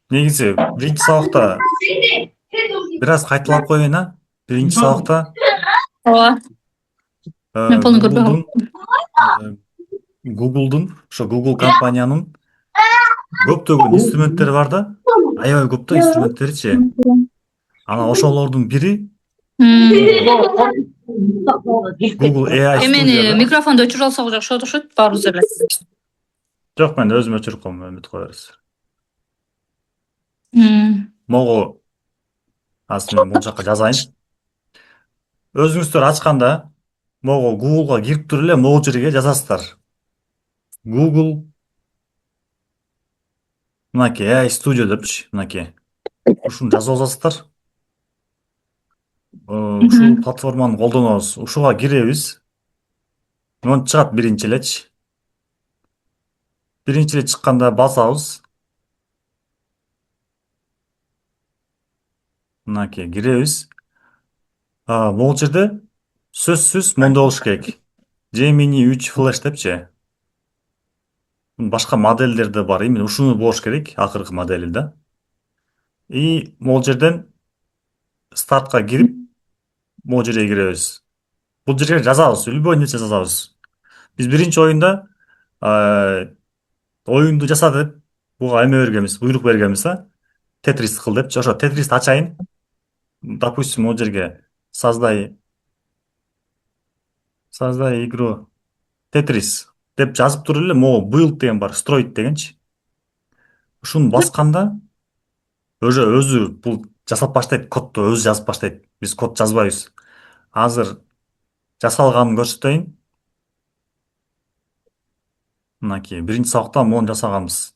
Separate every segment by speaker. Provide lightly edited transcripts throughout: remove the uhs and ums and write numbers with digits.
Speaker 1: Негізі бірінші сабақта біраз қайталап қояйын, а? Бірінші сабақта
Speaker 2: Ооба. Мен bunu көрбөй калдым.
Speaker 1: Google'дун, ошо Google компаниянын көптөгөн инструменттери бар да, аябай көп да инструменттеричи. Ана ошолордун бири Google AI
Speaker 2: Эмени
Speaker 1: Studio да.
Speaker 2: микрофонду өчүрүп алсак жакшы болот окшойт, баарыбыз эле.
Speaker 1: Жок, мен өзүм өчүрүп коем, үмүт кое бересиз. Могу азыр мен бул жакка жазайын. Өзүңүздөр ачканда могу Google'га кирип туруп эле могу жерге жазасыздар. Google мынакей AI Studio депчи, мынакей. Ушуну жазып аласыздар. Ушул платформаны колдонобуз. Ушуга киребиз. Монтип чыгат биринчи элечи. Биринчи эле чыкканда басабыз. Мынакей киребиз. Бул жерде сөзсүз мондой болуш керек. Gemini 3 Flash депчи. Башка модельдер да бар. Именно ушуну болуш керек, акыркы модели да. И могу жерден стартка кирип, могу жерге киребиз. Бул жерге жазабыз, любой нерсе жазабыз. Биз биринчи оюнда оюнду жаса деп буга эме бергенбиз, буйрук бергенбиз, Тетрис кыл депчи. Ошо Тетристи ачайын. Допустим, могу жерге создай игру Тетрис деп жазып туруп эле могу build деген бар, строить дегенчи. Ушуну басканда өзү бул жасап баштайт, кодду өзү жазып баштайт. Биз код жазбайбыз. Азыр жасалганын көрсөтөйүн. Мынакей биринчи сабакта мону жасаганбыз.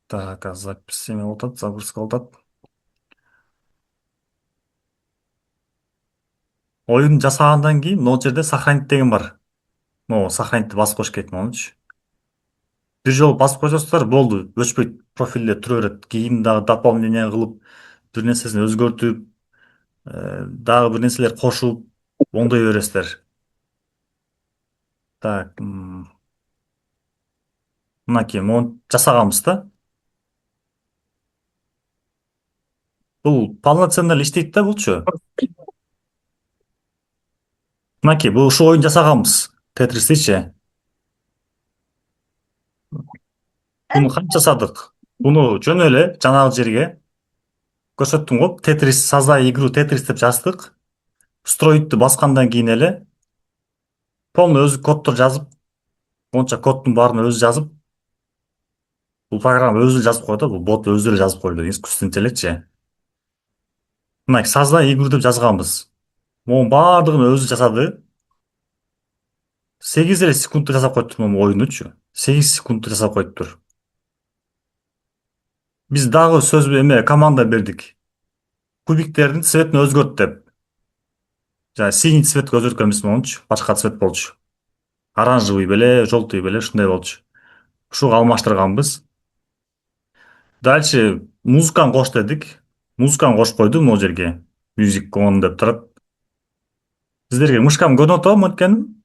Speaker 1: Так, запись эме болуп атат, загрузка болуп атат. Оюн жасагандан кийин могу жерде сохранить деген бар. Могу сохранитти басып коюш керек монучу. Бир жолу басып койсоңуздар болду, өчпөйт, профилде тура берет. Кийин дагы дополнение кылып, бир нерсесин өзгөртүп, дагы бир нерселер кошуп, оңдой бересиздер. Так, мынакей мону жасаганбыз да. Бул полноценно эле иштейт да булчу. Мынакей бул ушу оюн жасаганбыз. Тетрисичи. Буну кантип жасадык? Буну жөн эле жанагы жерге көрсөттүм го. Тетрис создай игру Тетрис деп жаздык. Строитти баскандан кийин эле полный өзү кодду жазып, монча коддун баарын өзү жазып, бул программа өзү жазып коет да, бул бот өзү эле жазып койду, искусственный интеллектчи. Мына создай игру деп жазганбыз. Монун баардыгын өзү жасады. 8 эле секундда жасап коюптур могу оюнучу. 8 секундда жасап коюптур. Биз дагы сөз эме команда бердик. Кубиктердин цветин өзгөрт деп. Жана синий цветке өзгөрткөнбүз монучу, башка цвет болчу. Оранжевый беле, желтый беле ушундай болчу. Ушуга алмаштырганбыз. Дальше музыканы кош дедик. Музыканы кошуп койду могу жерге. Music on деп турат. Сиздерге мышкам көрүнүп атабы монткеним?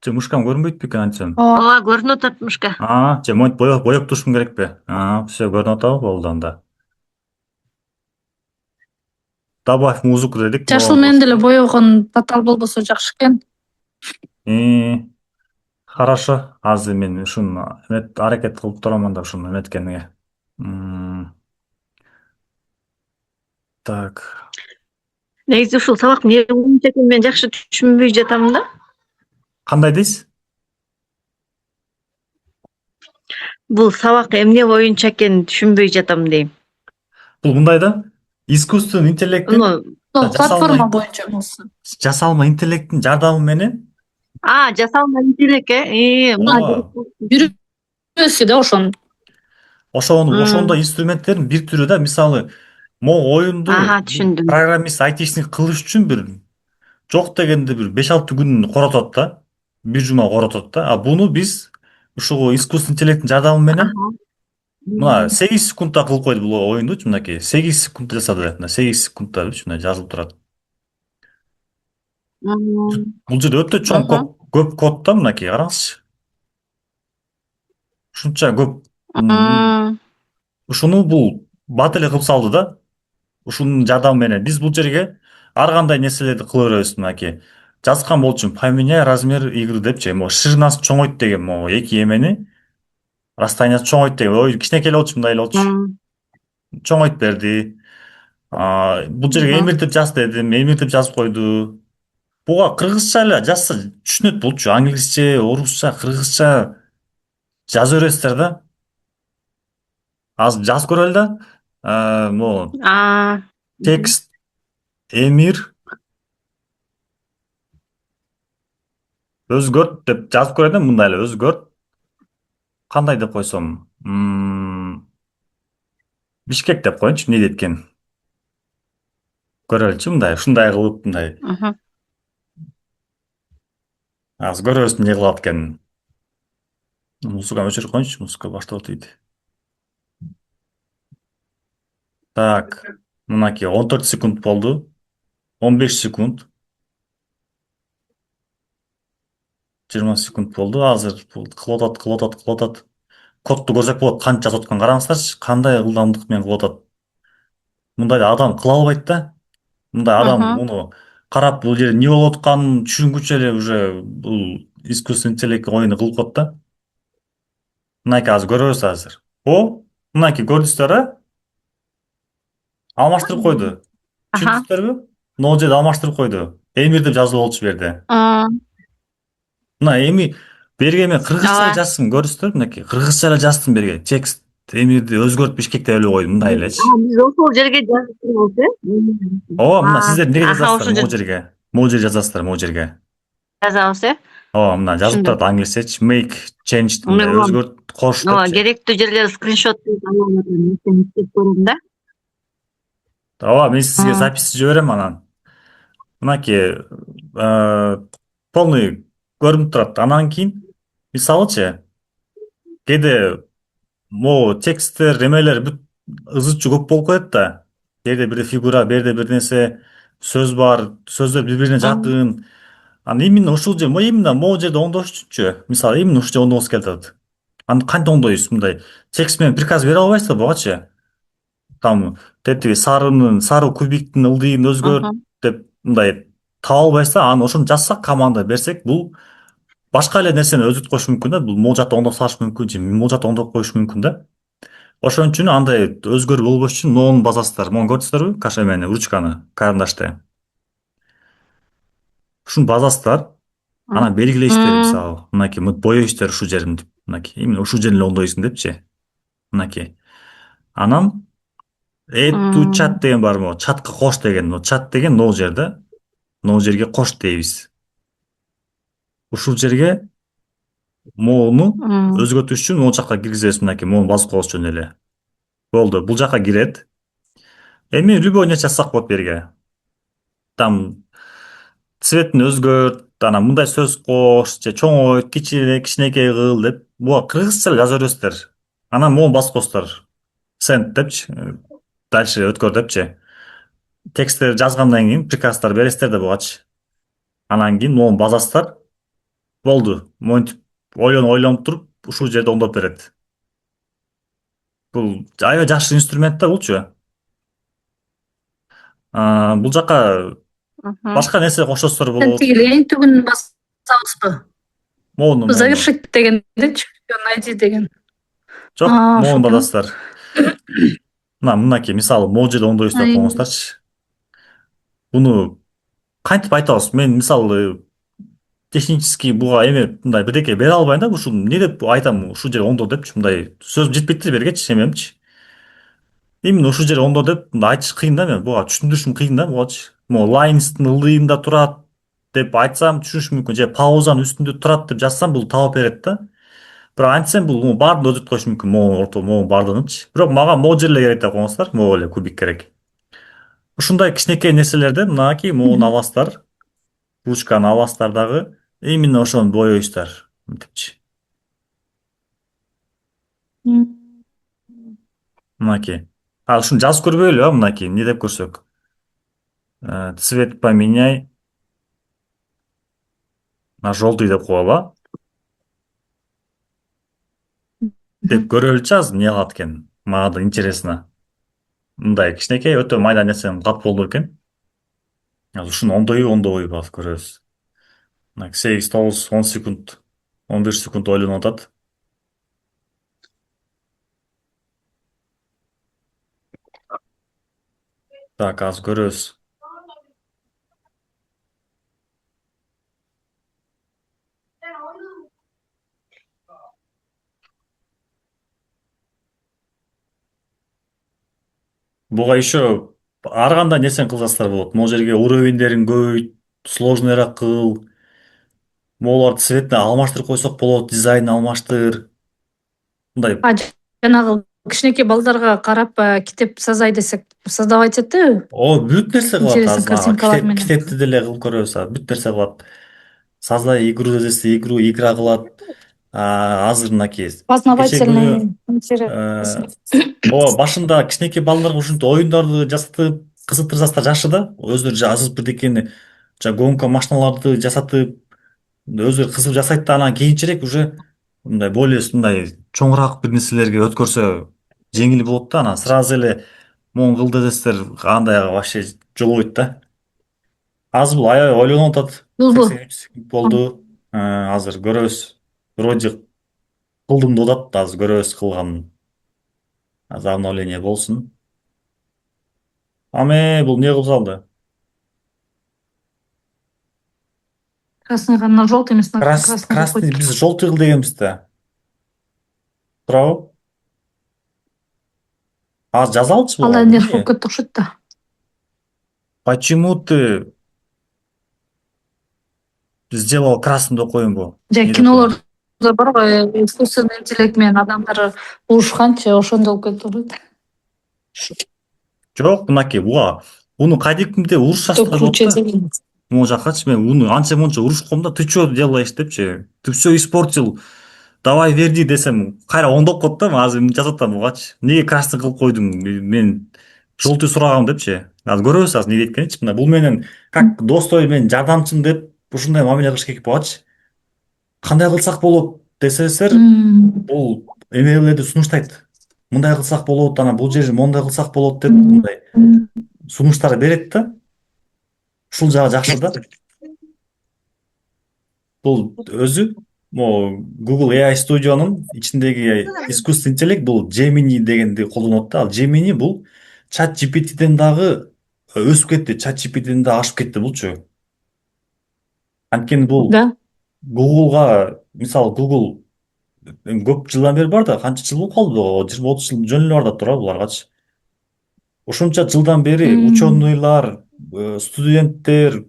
Speaker 1: Же мышкам көрүнбөйт бекен антсем?
Speaker 3: Ооба, көрүнүп атат мышка.
Speaker 1: Же монтип боеп турушум керекпи? Все көрүнүп атабы? Болду анда. Добавь музыку дедик.
Speaker 2: Жашыл менен деле боёгон татаал болбосо жакшы экен.
Speaker 1: Хорошо. Азыр мен ушуну аракет кылып турамын да ушуну эметкенге. Так.
Speaker 3: Негизи ушул сабак эмне боюнча экенин мен жакшы түшүнбөй жатам да.
Speaker 1: Кандай дейсиз?
Speaker 3: Бул сабак эмне боюнча экенин түшүнбөй жатам дейм.
Speaker 1: Бул мындай да. Искусственный интеллекттин
Speaker 2: Платформа боюнча болсун.
Speaker 1: жасалма интеллекттин жардамы менен
Speaker 3: Жасалма интеллект
Speaker 2: Бирөөсү да ошонун.
Speaker 1: ошондой инструменттердин бир түрү да. Мисалы, могу оюнду
Speaker 3: түшүндүм.
Speaker 1: программист, айтишник кылыш үчүн бир жок дегенде бир 5-6 күн коротот да. Бир жума коротот да. Буну биз ушул искусственный интеллекттин жардамы менен мына 8 секундда кылып койду бул оюндучу. Мынакей 8 секундда жасады. 8 секундда мына жазылып турат. Бул жерде өтө чоң көп код да, мынакей караңызчы. ушунча көп.
Speaker 3: М,
Speaker 1: Ушуну бул бат эле кылып салды да. Ушунун жардамы менен биз бул жерге ар кандай нерселерди кыла беребиз мынакей. Жазган болчумун, поменяй размер игры депчи. Могу ширинасы чоңойт деген могу эки эмени расстояниясы чоңойт деген. Ой, кичинекей эле болчу, мындай эле болчу.
Speaker 3: м,
Speaker 1: Чоңойт берди. Бул жерге
Speaker 3: мгм.
Speaker 1: эмиртип жаз дедим, эмиртип жазып койду. Буга кыргызча эле жазса түшүнөт болчу. Англисче, орусча, кыргызча жаза бересиздер да. Азыр жазып көрөлү да. Могу
Speaker 3: А, мгм.
Speaker 1: текст эмир өзгөрт деп жазып көрөт элем, мындай эле өзгөрт. Кандай деп койсом, Бишкек деп коеюнчу, эмне дейт экен. Көрөлүчү мындай, ушундай кылып мындай.
Speaker 3: Мгм.
Speaker 1: Азыр көрөбүз эмне кылат экенин. Музыканы өчүрүп коеюнчу, музыка баштап дейт. Так, мынакей 14 секунд болду. 15 секунд. 20 секунд болду. Азыр бул кылып атат. Кодду көрсөк болот, канча жазып атканын караңыздарчы. Кандай ылдамдык менен кылып атат. Мындай адам кыла албайт да. Мындай адам
Speaker 3: Мгм.
Speaker 1: муну карап бул жерде эмне болуп атканын түшүнгүчө эле уже бул искусственный интеллект оюну кылып коет да. Мынакей азыр көрөбүз азыр. Мынакей көрдүңүздөр, алмаштырып койду.
Speaker 3: Аха.
Speaker 1: Түшүндүңүздөрбү? Могу жерде алмаштырып койду. Эмир деп жазуу болчу бу жерде.
Speaker 3: М,
Speaker 1: Мына эми берге мен кыргызча эле
Speaker 3: ооба.
Speaker 1: жазсам көрдүңүздөрбү? Мынакей кыргызча эле жаздым берге. Текст эмирди өзгөрт Бишкек деп эле койдум, мындай элечи.
Speaker 3: Биз ошол жерге жазып турбуз, э?
Speaker 1: Мына сиздер эмнеге
Speaker 3: Аха,
Speaker 1: жазасыздар
Speaker 3: ошол
Speaker 1: могу
Speaker 3: жерде
Speaker 1: жерге? Могу жерге жазасыздар, могу жерге.
Speaker 3: жазабыз, э?
Speaker 1: Мына жазып
Speaker 3: Түшүндүм.
Speaker 1: турат англисчечи. Make change деп
Speaker 3: Мен
Speaker 1: мындай
Speaker 3: улам
Speaker 1: өзгөрт, кош
Speaker 3: ооба,
Speaker 1: депчи.
Speaker 3: керектүү жерлери скриншот алып көрөм да.
Speaker 1: Мен сизге
Speaker 3: М,
Speaker 1: запись жиберем анан. Мынакей полный көрүнүп турат. Анан кийин мисалычы кээде могу тексттер, эмелер бүт ызы чуу көп болуп коет да. Жерде бир фигура, берде бир нерсе, сөз бар, сөздөр бири бирине
Speaker 3: м,
Speaker 1: жакын. Анан именно ушул жер, именно могу жерде оңдош үчүнчү. Мисалы, именно ушул жерде оңдогусу келип атат. Аны кантип оңдойбуз? Мындай текст менен приказ бере албайсыздар бугачы. Там тетиги сары кубиктин ылдыйын өзгөрт
Speaker 3: мгм,
Speaker 1: деп мындай таба албайсыз да. Аны ошону жазсак, команда берсек, бул башка эле нерсени өзгөртүп коюш мүмкүн да. Бул могул жакта оңдоп салыш мүмкүн, же могул жакта оңдоп коюш мүмкүн да. Ошон үчүн андай өзгөрүү болбош үчүн могуну базасыздар. Могуну көрдүңүздөрбү? Каша эмени, ручканы, карандашты. Ушуну базасыздар.
Speaker 3: м,
Speaker 1: Анан белгилейсиздер,
Speaker 3: м,
Speaker 1: мисалы, мынакей бойойсуздар ушул жерин деп. Мынакей, именно ушул жерин эле оңдойсуң депчи. Мынакей. Анан add to chat
Speaker 3: м,
Speaker 1: деген бар могу. Чатка кош деген. Чат деген могул жерде. Могул жерге кош дейбиз. Ушул жерге могуну
Speaker 3: м,
Speaker 1: өзгөртүш үчүн могул жакка киргизебиз, мынакей, могуну басып коебуз жөн эле. Болду. Бул жакка кирет. Эми любой нерсе жазсак болот берге. Там цветин өзгөрт, анан мындай сөз кош, же чоңойт, кичинекей кыл деп. Буга кыргызча эле жаза бересиздер. Анан могуну басып коесуздар. Send депчи. Дальше өткөр депчи. Тексттерди жазгандан кийин приказдар бересиздер да бугачы. Анан кийин могуну базасыздар. Болду. Монтип ойлонуп туруп ушул жерде оңдоп берет. Бул аябай жакшы инструмент да булчу. Бул жака
Speaker 3: мгм.
Speaker 1: башка нерсе кошосуздар болот.
Speaker 2: Тиги эң түгүнүн басабызбы?
Speaker 1: Могуну.
Speaker 2: Завершить дегендечи, найди деген.
Speaker 1: Жок, могуну
Speaker 2: Ошондо.
Speaker 1: базасыздар. Мынакей, мисалы, могул жерде оңдойбуз деп коюңуздарчы. Буну кантип айтабыз? Мен мисалы технический буга эме мындай бирдеке бере албайм да. Ушул эмне деп айтам, ушул жерде оңдо депчи. Мындай сөз жетпейт да бергечи, эмемчи. Именно ушул жерде оңдо деп мындай айтыш кыйын да, мен буга түшүндүрүшүм кыйын да бугачы. Могу лайнстын ылдыйында турат деп айтсам түшүнүш мүмкүн, же паузанын үстүндө турат деп жазсам бул таап берет да. Бирок антсем бул баарын өзгөртүп коюш мүмкүн, могу баардыгынчы. Бирок мага могу жер эле керек деп коюңуздар, могу эле кубик керек. Ушундай кичинекей нерселерди мынакей могуну аласыздар. Ручканы аласыздар дагы. Именно ошону бойойсуздар. Мынтипчи. Мынакей. Ушуну жазып көрбөйлү, мынакей, эмне деп көрсөк. Цвет поменяй на желтый деп коелу. деп көрөлүчү азыр эмне кылат экен. Мага да интересно. Мындай кичинекей өтө майда нерсени кылат болду экен. Азыр ушуну ондойбу басып көрөбүз. 8, 9, 10 секунд, 11 секунд ойлонуп атат. Так, азыр көрөбүз. Буга еще ар кандай нерсени кылсаңыздар болот. Могу жерге уровеньдерин көбөйт, сложныйраак кыл. Могуларды цветин алмаштырып койсок болот, дизайнын алмаштыр. Мындай
Speaker 2: Жанагы кичинекей балдарга карап китеп создай десек создавай атат да.
Speaker 1: бүт нерсе кылат
Speaker 2: Интересный
Speaker 1: азыр.
Speaker 2: картинкалар менен.
Speaker 1: Китепти деле кылып көрөбүз. Бүт нерсе кылат. Создай игру десе игра кылат. Азыр мынакей кечээ күнү
Speaker 2: Познавательный, интересный.
Speaker 1: ооба башында кичинекей балдарга ушинтип оюндарды жасатып кызыктырсаңыздар жакшы да. Өздөрү жазып бирдекени гонка машиналарды жасатып өздөрү кызыгып жасайт да, анан кийинчерээк уже мындай более мындай чоңураак бир нерселерге өткөрсө жеңил болот да. Анан сразу эле могу кылды десеңер андайга вообще жолбойт да. Азыр бул аябай ойлонуп атат.
Speaker 2: Булбу.
Speaker 1: 83 секунд болду. Азыр көрөбүз. Вроде кылдым деп атат. Азыр көрөбүз кылганын. Азыр обновление болсун. Аме бул эмне кылып салды?
Speaker 2: Красныйга на желтый эмес, на красный
Speaker 1: Красный
Speaker 2: койду.
Speaker 1: биз желтый кыл дегенбиз да. Туурабы? Азыр жаза алчу
Speaker 2: Ал
Speaker 1: буга.
Speaker 2: нерв болуп кетти окшойт да.
Speaker 1: Почему ты сделал красным деп коюнбу?
Speaker 2: Же кинолордо бар го искусственный интеллект менен адамдар урушканчы ошондой болуп кетти окшойт.
Speaker 1: Жок, мынакей буну кадимкиде урушасыздар
Speaker 2: Кто
Speaker 1: болот
Speaker 2: круче
Speaker 1: да.
Speaker 2: деген.
Speaker 1: Могу жаккачы мен уну анча монча урушком да. Ты что делаешь депчи. Ты все испортил. Давай верни десем кайра оңдоп коет да. Азыр жазып атам бугачы. Эмнеге красный кылып койдуң? Мен желтый сурагам депчи. Азыр көрөбүз азыр эмне дейт экенинчи. Мына бул менен как достой менин жардамчым деп ушундай мамиле кылыш керек бугачы. Кандай кылсак болот десеңиздер, бул эмелерди сунуштайт. Мындай кылсак болот, анан бул жерин мондай кылсак болот деп мындай сунуштар берет да. Ушул жагы жакшы да. Бул өзү могу Google AI Studio'нун ичиндеги искусственный интеллект бул Gemini дегенди колдонот да. Ал Gemini бул Chat GPT'ден дагы өсүп кетти, Chat GPT'ден дагы ашып кетти булчу. Анткени бул
Speaker 2: Да.
Speaker 1: Google'га, мисалы Google көп жылдан бери бар да, канча жыл болуп калды, 20-30 жыл жөн эле бар да тура буларгачы. Ушунча жылдан бери ученыйлар, студенттер,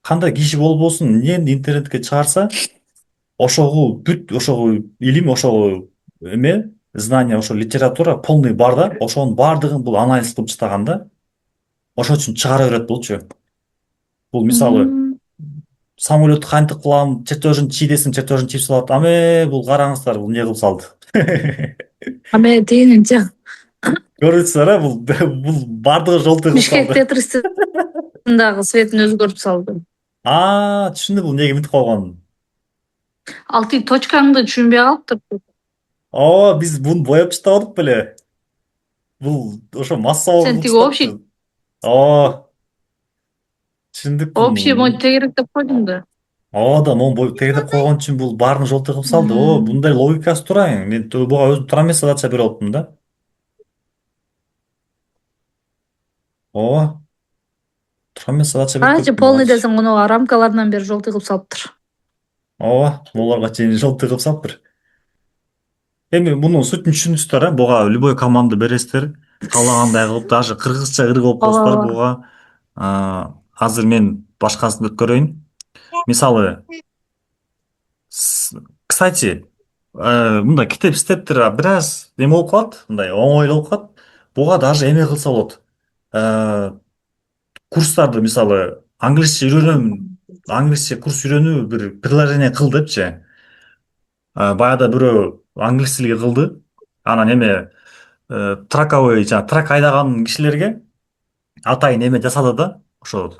Speaker 1: кандай киши болбосун, эмнени интернетке чыгарса, ошого бүт ошого илим, ошого эме, знание, ошо литература полный бар да, ошонун баардыгын бул анализ кылып чыган да. Ошон үчүн чыгара берет болчу. Бул мисалы самолетту кантип кылам, чертежин чий десем, чертежин чийип салат. Аме бул караңыздар, бул эмне кылып салды.
Speaker 2: Аме тегининче
Speaker 1: Көрүсүңөр, бул баардыгы желтый кылып
Speaker 2: Бишкек
Speaker 1: салды.
Speaker 2: Тетристин дагы светин өзгөртүп салды.
Speaker 1: Түшүндүм бул эмнеге мынтип койгонун.
Speaker 2: Ал тиги точкаңды түшүнбөй калыптыр.
Speaker 1: Биз буну бояп чыктабадык беле. Бул ошо массалык
Speaker 2: Сен тиги общий
Speaker 1: түшүндүк.
Speaker 2: общий моду тегерек деп койдуң да.
Speaker 1: Да, могу тегереп койгон үчүн бул баарын желтый кылып салды. Мындай логикасы туура. Мен буга өзүм туура эмес задача берип алыптым да. Туура эмес задача берип
Speaker 2: Карачы полный десең муну рамкаларынан бери желтый кылып салыптыр.
Speaker 1: Буларга чейин желтый кылып салыптыр. Эми мунун сутун түшүндүңүздөр, буга любой команда бересиздер. Каалагандай кылып, даже кыргызча ыргып алып коесуздар буга. Азыр мен башкасын өткөрөйүн. Мисалы, кстати, мындай китеп иштептир, бир аз эме болуп калат, мындай оңой болуп калат. Буга даже эме кылса болот. Курстарды, мисалы, англисче курс үйрөнүү бир приложение кыл депчи. Баягыда бирөө англис тилге кылды. Анан эме траковый, трак айдаган кишилерге атайын эме жасады да. Ошо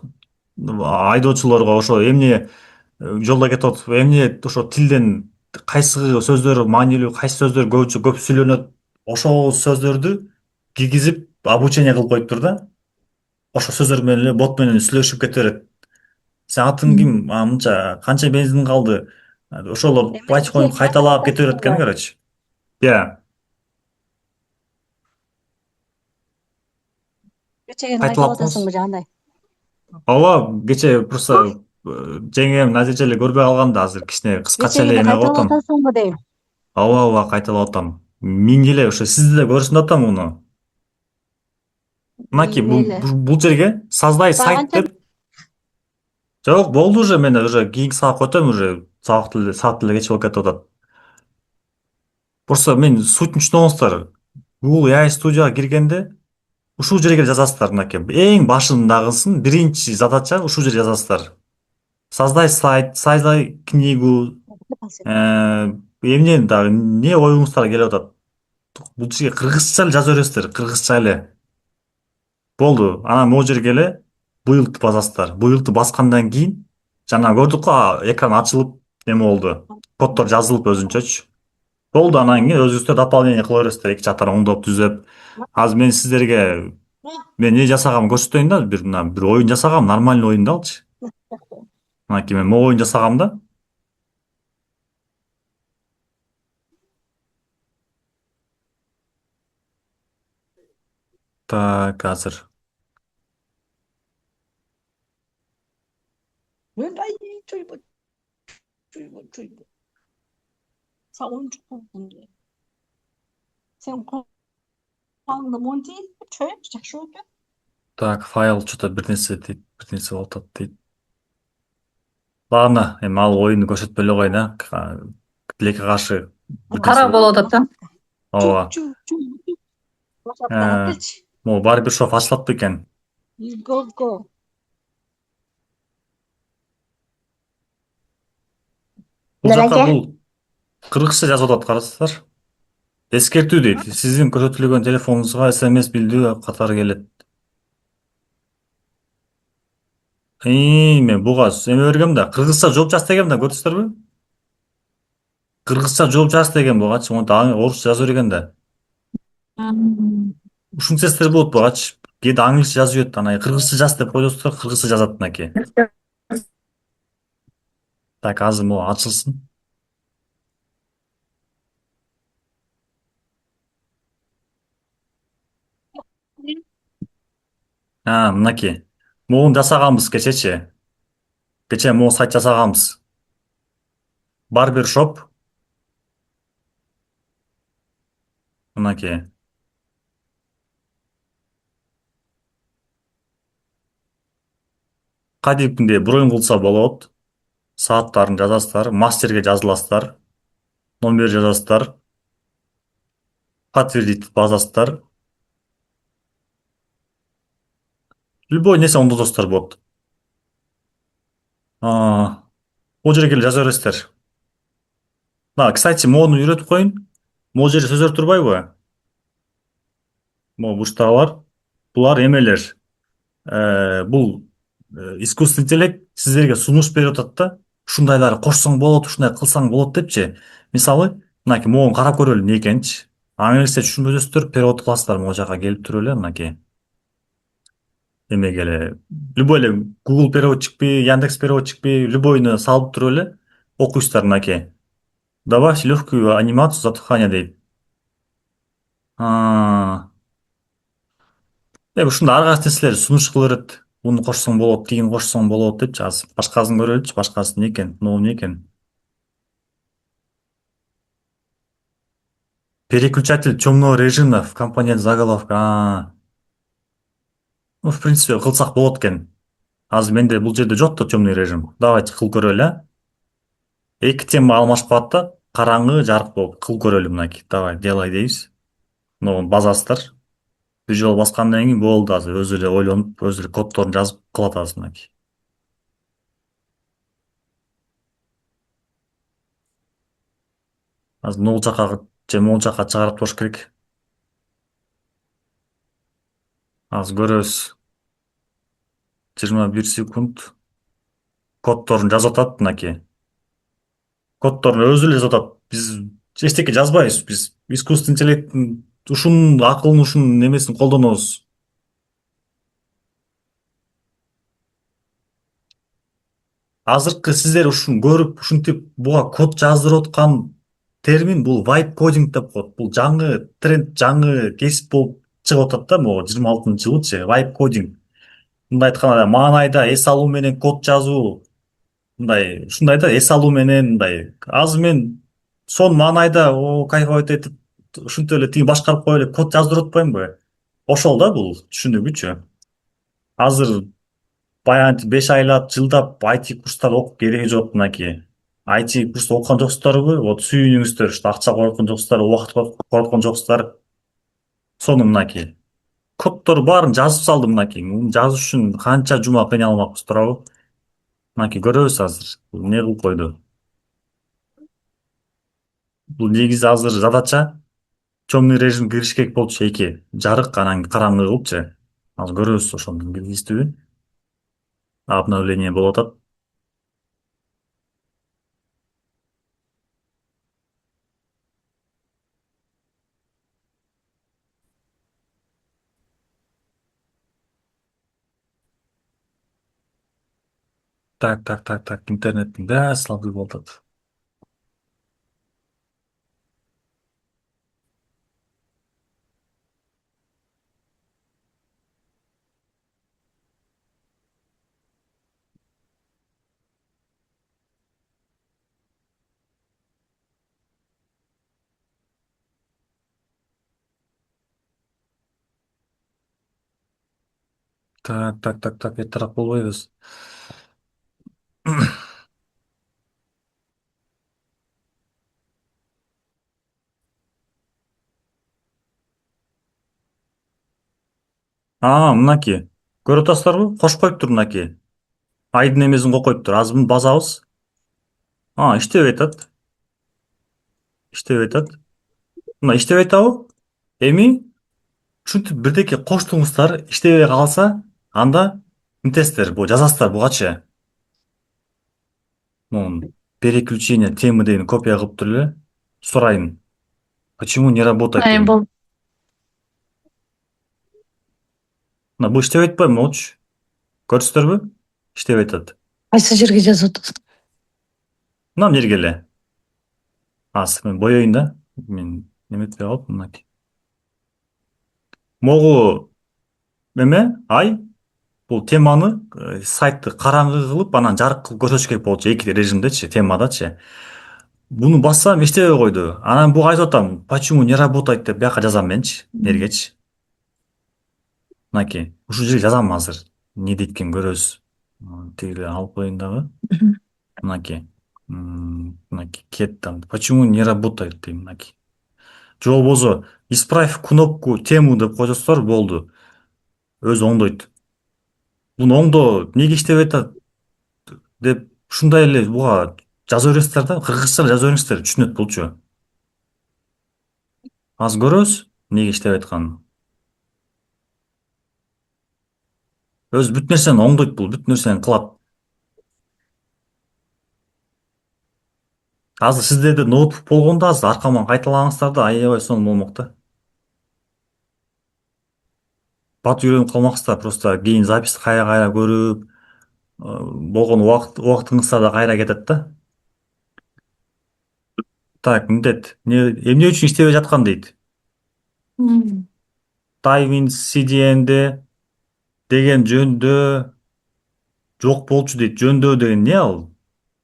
Speaker 1: айдоочуларга ошо эмне жолдо кетип атып, эмне ошо тилден кайсы сөздөр маанилүү, кайсы сөздөр көп сүйлөнөт, ошол сөздөрдү киргизип обучение кылып коюптур да. Ошол сөздөр менен эле бот менен сүйлөшүп кете берет. Сен атың ким? Мынча канча бензин калды? Ошолор айтып коюп кайталап кете берет экен, короче. Иә,
Speaker 4: Кечегени
Speaker 1: кайталап
Speaker 4: кайталап атасыңбы же кандай?
Speaker 1: ооба, кече просто жеңем натыйжа эле көрбөй калган да азыр кичине кыскача эле
Speaker 4: Кечегени
Speaker 1: эме кылып
Speaker 4: кайталап
Speaker 1: атам.
Speaker 4: атасыңбы дейм.
Speaker 1: Ооба, кайталап атам. Миң эле ошо сизди да көрсүн деп атам муну. Мынакей
Speaker 4: Мейли.
Speaker 1: бул жерге создай
Speaker 4: Сага
Speaker 1: сайт
Speaker 4: канча
Speaker 1: деп. Жок, болду уже, мен уже кийинки сабакка өтөм, уже саат деле кеч болуп кетип атат. Просто мен сутун түшүнүңүздөр. Google AI студияга киргенде ушул жерге жазасыздар мынакей. Эң башындагысын биринчи задача ушул жерге жазасыздар. Создай сайт, создай книгу, эмне дагы эмне оюңуздар келип атат. Бул жерге кыргызча эле жаза бересиздер, кыргызча эле. Болду. Анан могу жерге эле буйулту басасыздар. Буйулту баскандан кийин жана көрдүк го экран ачылып эме болду. Коддор жазылып өзүнчөчү. Болду, анан кийин өзүңүздөр дополнение кыла бересиздер, эки жактан оңдоп түзөп. Азыр мен сиздерге мен эмне жасаганымды көрсөтөйүн да, бир оюн жасагам, нормальный оюн да алчы. Мынакей мен могу оюн жасагам да. Так, азыр.
Speaker 4: Ай, чойбу, чойбу. Сага oyuncak oldu. Sen kulağında monty çöy, жакшы болуп кетти.
Speaker 1: Так, файл что-то бир нерсе болуп атат дейт. Ладно, эми ал оюнду көрсөтпөй эле коеюн, тилекке каршы бир нерсе
Speaker 2: Кара болуп атат да.
Speaker 1: ооба.
Speaker 4: Башаптан
Speaker 1: Э,
Speaker 4: келчи.
Speaker 1: могу барбир шоп ачылат бекен.
Speaker 4: Go.
Speaker 1: Бул жака бул кыргызча жазып атат, карасыздар. Эскертүү дейт. Сиздин көрсөтүлгөн телефонуңузга SMS билдирүү катары келет. Мен буга эме бергем да, кыргызча жооп жаз дегем да, көрдүңүздөрбү? Кыргызча жооп жаз деген бугачы, монтип орусча жаза берген да. Ушинтсеңиздер болот бугачы. Кээде англисче жазып жиберет, анан кыргызча жаз деп коесуздар, кыргызча жазат мынакей. Так, азыр могу ачылсын. Мынакей. Могуну жасаганбыз кечечи. Кече могу сайт жасаганбыз. Барбер шоп. Мынакей. Кадимкидей бронь кылса болот. Сааттарын жазасыздар, мастерге жазыласыздар, номер жазасыздар, подтвердить басасыздар. Любой нерсе оңдотосуздар болот. Бул жерге келип жаза бересиздер. Кстати, могуну үйрөтүп коеюн. Могу жерде сөздөр турбайбы? Могу бурчтагылар. Булар эмелер. Бул искусственный интеллект сиздерге сунуш берип атат да. Ушундайлар кошсоң болот, ушундай кылсаң болот депчи. Мисалы, мынакей могуну карап көрөлү эмне экенчи. Аны нерсе түшүнбөсөздөр, перевод кыласыздар, могу жака келип туруп эле мынакей. Эмеге эле любой эле Google переводчикпи, Яндекс переводчикпи, любойуну салып туруп эле окуйсуздар мынакей. Добавь легкую анимацию затухания дейт. Ушундай ар кайсы нерселер сунуш кыла берет. Буну кошсоң болот, тигини кошсоң болот депчи. Азыр башкасын көрөлүчү, башкасы эмне экен, могу эмне экен. Переключатель темного режима в компонент заголовка. В принципе, кылсак болот экен. Азыр менде бул жерде жок да темный режим. Давайте кылып көрөлү, Эки тема алмашып калат да, караңгы, жарык болуп кылып көрөлү мынакей. Давай, делай дейбиз. Муну базасыздар. Бир жолу баскандан кийин болду, азыр өзү эле ойлонуп, өзү эле коддорун жазып кылат азыр мынакей. Азыр могул жака же могул жака чыгарып туруш керек. Азыр көрөбүз. 21 секунд. Коддорун жазып атат мынакей. коддорун өзү эле жазып атат. Биз эчтеке жазбайбыз. Биз искусственный интеллекттин ушунун акылын ушунун немесин колдонобуз. Азыркы сиздер ушун көрүп ушинтип буга код жаздырып аткан термин бул vibe coding деп коет. Бул жаңы тренд, жаңы кесип болуп чыгып атат да, могу 26-жылычы vibe coding. Мындай айтканда маанайда эс алуу менен код жазуу, мындай ушундай да, эс алуу менен мындай. Азыр мен сонун маанайда кайфовать этип ушинтип эле тиги башкарып коюп эле код жаздырып атпаймынбы? Ошол да бул түшүнүгүчү. Азыр баягы 5 айлап, жылдап IT курстар окуп кереги жок мынакей. IT курс окуган жоксуздарбы? Вот сүйүнүңүздөр, ушул акча короткон жоксуздар, убакыт короткон жоксуздар. Сону мынакей. Коддорду баарын жазып салдым мынакей. Муну жазыш үчүн канча жума кыйналмакпыз туурабы? Мынакей көрөбүз азыр. Бул эмне кылып койду? Бул негизи азыр задача темный режим кириш керек болчу, эки. Жарык анан караңгы кылыпчы. Азыр көрөбүз ошондон киргизтүүбү. Обновление болуп атат. Так. Интернеттин баары слабый болуп атат. Так. Эртерээк болбойбуз. Мынакей. Көрүп атасыздарбы? Кошуп коюптур мынакей. Айдын эмесин коюп коюптур. Азыр буну басабыз. Иштебей атат. Мына иштебей атабы? Эми ушинтип бирдеке коштуңуздар, иштебей калса, анда мынтесиздер, жазасыздар бугачы. Могу переключение темы дегени копия кылып туруп эле сурайын. Почему не работает дейм.
Speaker 2: Бул
Speaker 1: Мына бул иштебей атпайбы могучу? Көрдүңүздөрбү? Иштебей атат.
Speaker 2: кайсы жерге жазып атасың?
Speaker 1: Мына жерге эле. Мен боёюн да. Мен неметпей калып мынакей. Могу бул теманы сайтты караңгы кылып анан жарык кылып көрсөтүш керек болчу эки режимдечи, темадачы. Буну бассам иштебей койду. Анан буга айтып атам, почему не работает деп бияка жазам менчи, нергечи. Мынакей, ушул жерге жазам азыр. Не дейт экен көрөбүз. Тигиле алып коеюн дагы. Мынакей. Мынакей кеттим. Почему не работает дейм мынакей. Же болбосо исправь кнопку тему деп койсоңуздар болду. Өзү оңдойт. Буну оңдоо эмнеге иштебей атат деп ушундай эле буга жаза бересиздер да, кыргызча жаза бериңиздер, түшүнөт булчу. Азыр көрөбүз эмнеге иштебей атканын. Өзү бүт нерсени оңдойт бул, бүт нерсени кылат. Азыр сиздерде ноутбук болгондо азыр аркаман кайталагаңыздар да аябай сонун болмок да. Бат үйрөнүп калмаксыздар, просто кийин записти кайра көрүп, болгон убактыңыздар да кайра кетет да. Так, мынтет. Эмне үчүн иштебей жаткан дейт. Тайвин CDN'де деген жөндөө жок болчу дейт. Жөндөө деген эмне ал?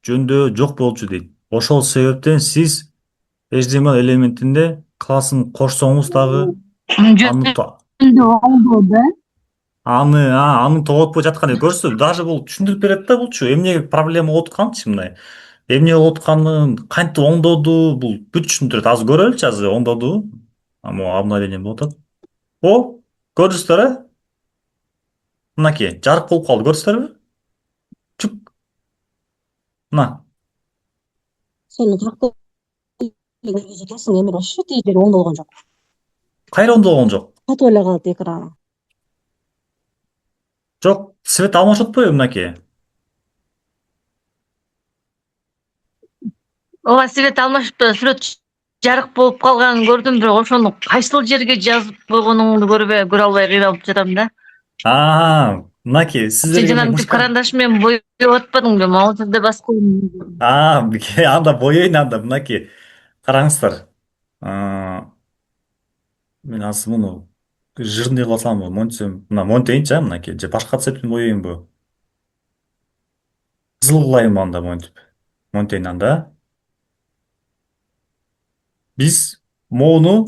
Speaker 1: Жөндөө жок болчу дейт. Ошол себептен сиз HTML элементинде классын кошсоңуз дагы аны тоготпой жаткан дейт. Көрсөтсү, даже бул түшүндүрүп берет да булчу. Эмне проблема болуп атканчы мындай. Эмне болуп атканын, кантип оңдоду, бул бүт түшүндүрөт. Азыр көрөлүчү, азыр оңдоду. Могу обновление болуп атат. Көрдүңүздөр, Мынакей, жарык болуп калды, көрдүңүздөрбү? Чук. Мына.
Speaker 4: Сенин жакта киргизип экенсиң, эми ошо тиги жери оңдолгон жок.
Speaker 1: Кайра оңдолгон жок.
Speaker 4: Катып эле калат экраны.
Speaker 1: Жок, свет алмашып атпайбы мынакей?
Speaker 3: Ооба свет алмашыпты, сүрөт жарык болуп калганын көрдүм, бирок ошону кайсыл жерге жазып койгонуңду көрө албай кыйналып жатам да.
Speaker 1: Мынакей
Speaker 3: Сен
Speaker 1: сиздерге мен
Speaker 3: жанагынтип карандаш менен боеп атпадыңбы? Могул жерде басып койдум.
Speaker 1: анда боейн анда мынакей караңыздар. Аа, мен азыр муну жирный кыла саламбы, монтсем, мына монтейинчи мынакей, же башка цветпен боейинби? Кызыл кылайынбы анда монтип? Монтейин анда. Биз моуну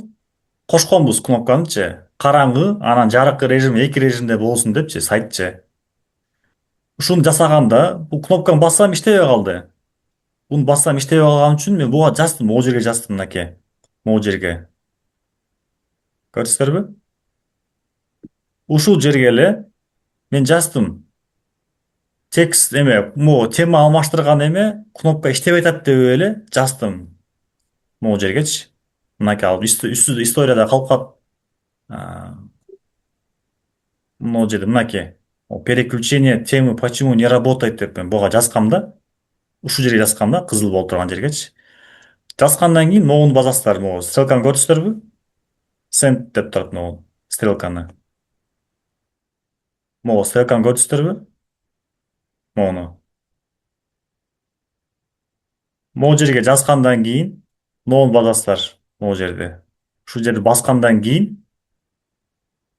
Speaker 1: кошконбуз кнопканычы. Караңгы, анан жарык режим эки режимде болсун депчи, сайтчы. Ушуну жасаганда бул кнопканы бассам иштебей калды. Буну бассам иштебей калган үчүн мен буга жаздым, могул жерге жаздым мынакей. Могул жерге. Көрдүңүздөрбү? Ушул жерге эле мен жаздым. Текст эме, могу тема алмаштырган эме кнопка иштебей атат деп эле жаздым. Могул жергечи. Мынакей алып үстү историяда калып калат. Могул жерде мынакей. Переключение темы почему не работает деп мен буга жазгам да. Ушул жерге жазгам да, кызыл болуп турган жергечи. Жазгандан кийин могуну базасыздар, могу стрелканы көрдүңүздөрбү? Send деп турат могу стрелканы. Могу стрелканы көрдүңүздөрбү? Могуну. Могул жерге жазгандан кийин могуну базасыздар могул жерде. Ушул жерди баскандан кийин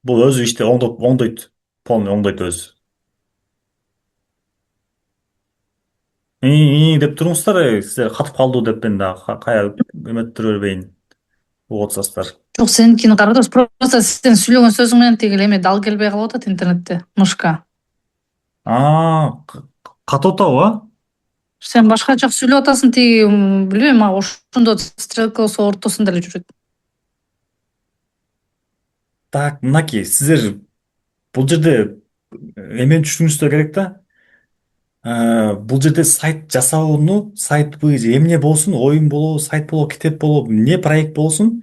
Speaker 1: бул өзү оңдойт. Полный оңдойт өзү. Деп туруңуздар, сиздер катып калды деп мен да кая эметип бербейин. Отсастар.
Speaker 2: Жок, сеникини карап атабыз. Просто сен сүйлөгөн сөзүң менен тиги эме дал келбей калып атат интернетте. Мышка.
Speaker 1: Катып атабы?
Speaker 2: Сен башка жак сүйлөп атасың, тиги билбейм, мага ошондо стрелкасы ортосунда эле жүрөт.
Speaker 1: Так, мынакей, сиздер бул жерде эмени түшүнүңүздөр керек да. Бул жерде сайт жасауну, сайтпы же эмне болсун, оюн болобу, сайт болобу, китеп болобу, эмне проект болсун,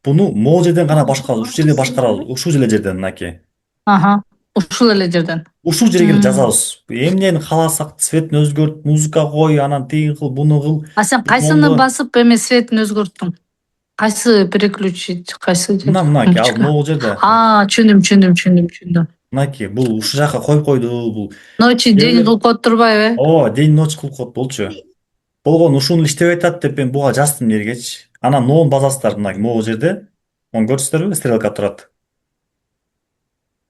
Speaker 1: буну могул жерден гана башкарабыз. Ушул жерде башкарабыз. Ушул эле жерден мынакей.
Speaker 2: Ушул эле жерден.
Speaker 1: Ушул жерге эле жазабыз. Эмнени кааласак, цветин өзгөрт, музыка кой, анан тиги кыл, буну кыл.
Speaker 2: А сен кайсыны басып эме цветин өзгөрттүң? Кайсы переключить, кайсы жер?
Speaker 1: Мынакей, ал могул жерде.
Speaker 2: Түшүндүм.
Speaker 1: Мынакей, бул ушул жака коюп койду, бул.
Speaker 2: Ночи день кылып коюп турбайбы?
Speaker 1: Ооба, день ночь кылып коет болчу. Болгон ушуну иштебей атат деп мен буга жаздым жергечи. Анан ноун базасыздар мына могул жерде. Мону көрдүңүздөрбү? Стрелка турат.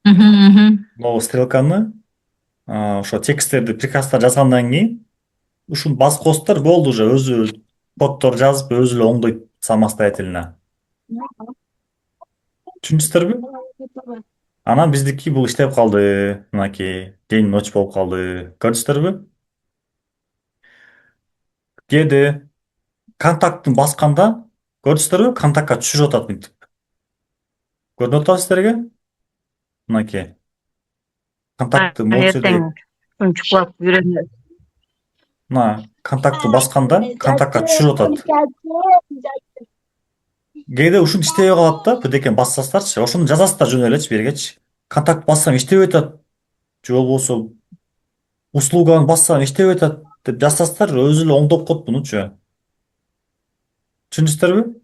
Speaker 1: Могу стрелканы ошо тексттерди, приказдар жазгандан кийин ушуну басып коесуздар, болду уже өзү коддор жазып өзү эле оңдойт самостоятельно. Түшүндүңүздөрбү? Анан биздики бул иштеп калды. Мынакей, день ночь болуп калды. Көрдүңүздөрбү? Кээде контакттын басканда көрдүңүздөрбү? Контактка түшүрүп атат мынтип. Көрүнүп атабы сиздерге? Мынакей. Контакты могул жерде.
Speaker 3: Чукулап жүрөм.
Speaker 1: Мына контактты басканда контактка түшүрүп атат. Кээде ушуну иштебей калат да, бирдекени бассаңыздарчы, ошону жазасыздар жөн элечи бергечи. Контакт бассам иштебей атат, же болбосо услуганы бассам иштебей атат деп жазсаңыздар, өзү эле оңдоп коет бунучу. Түшүндүңүздөрбү?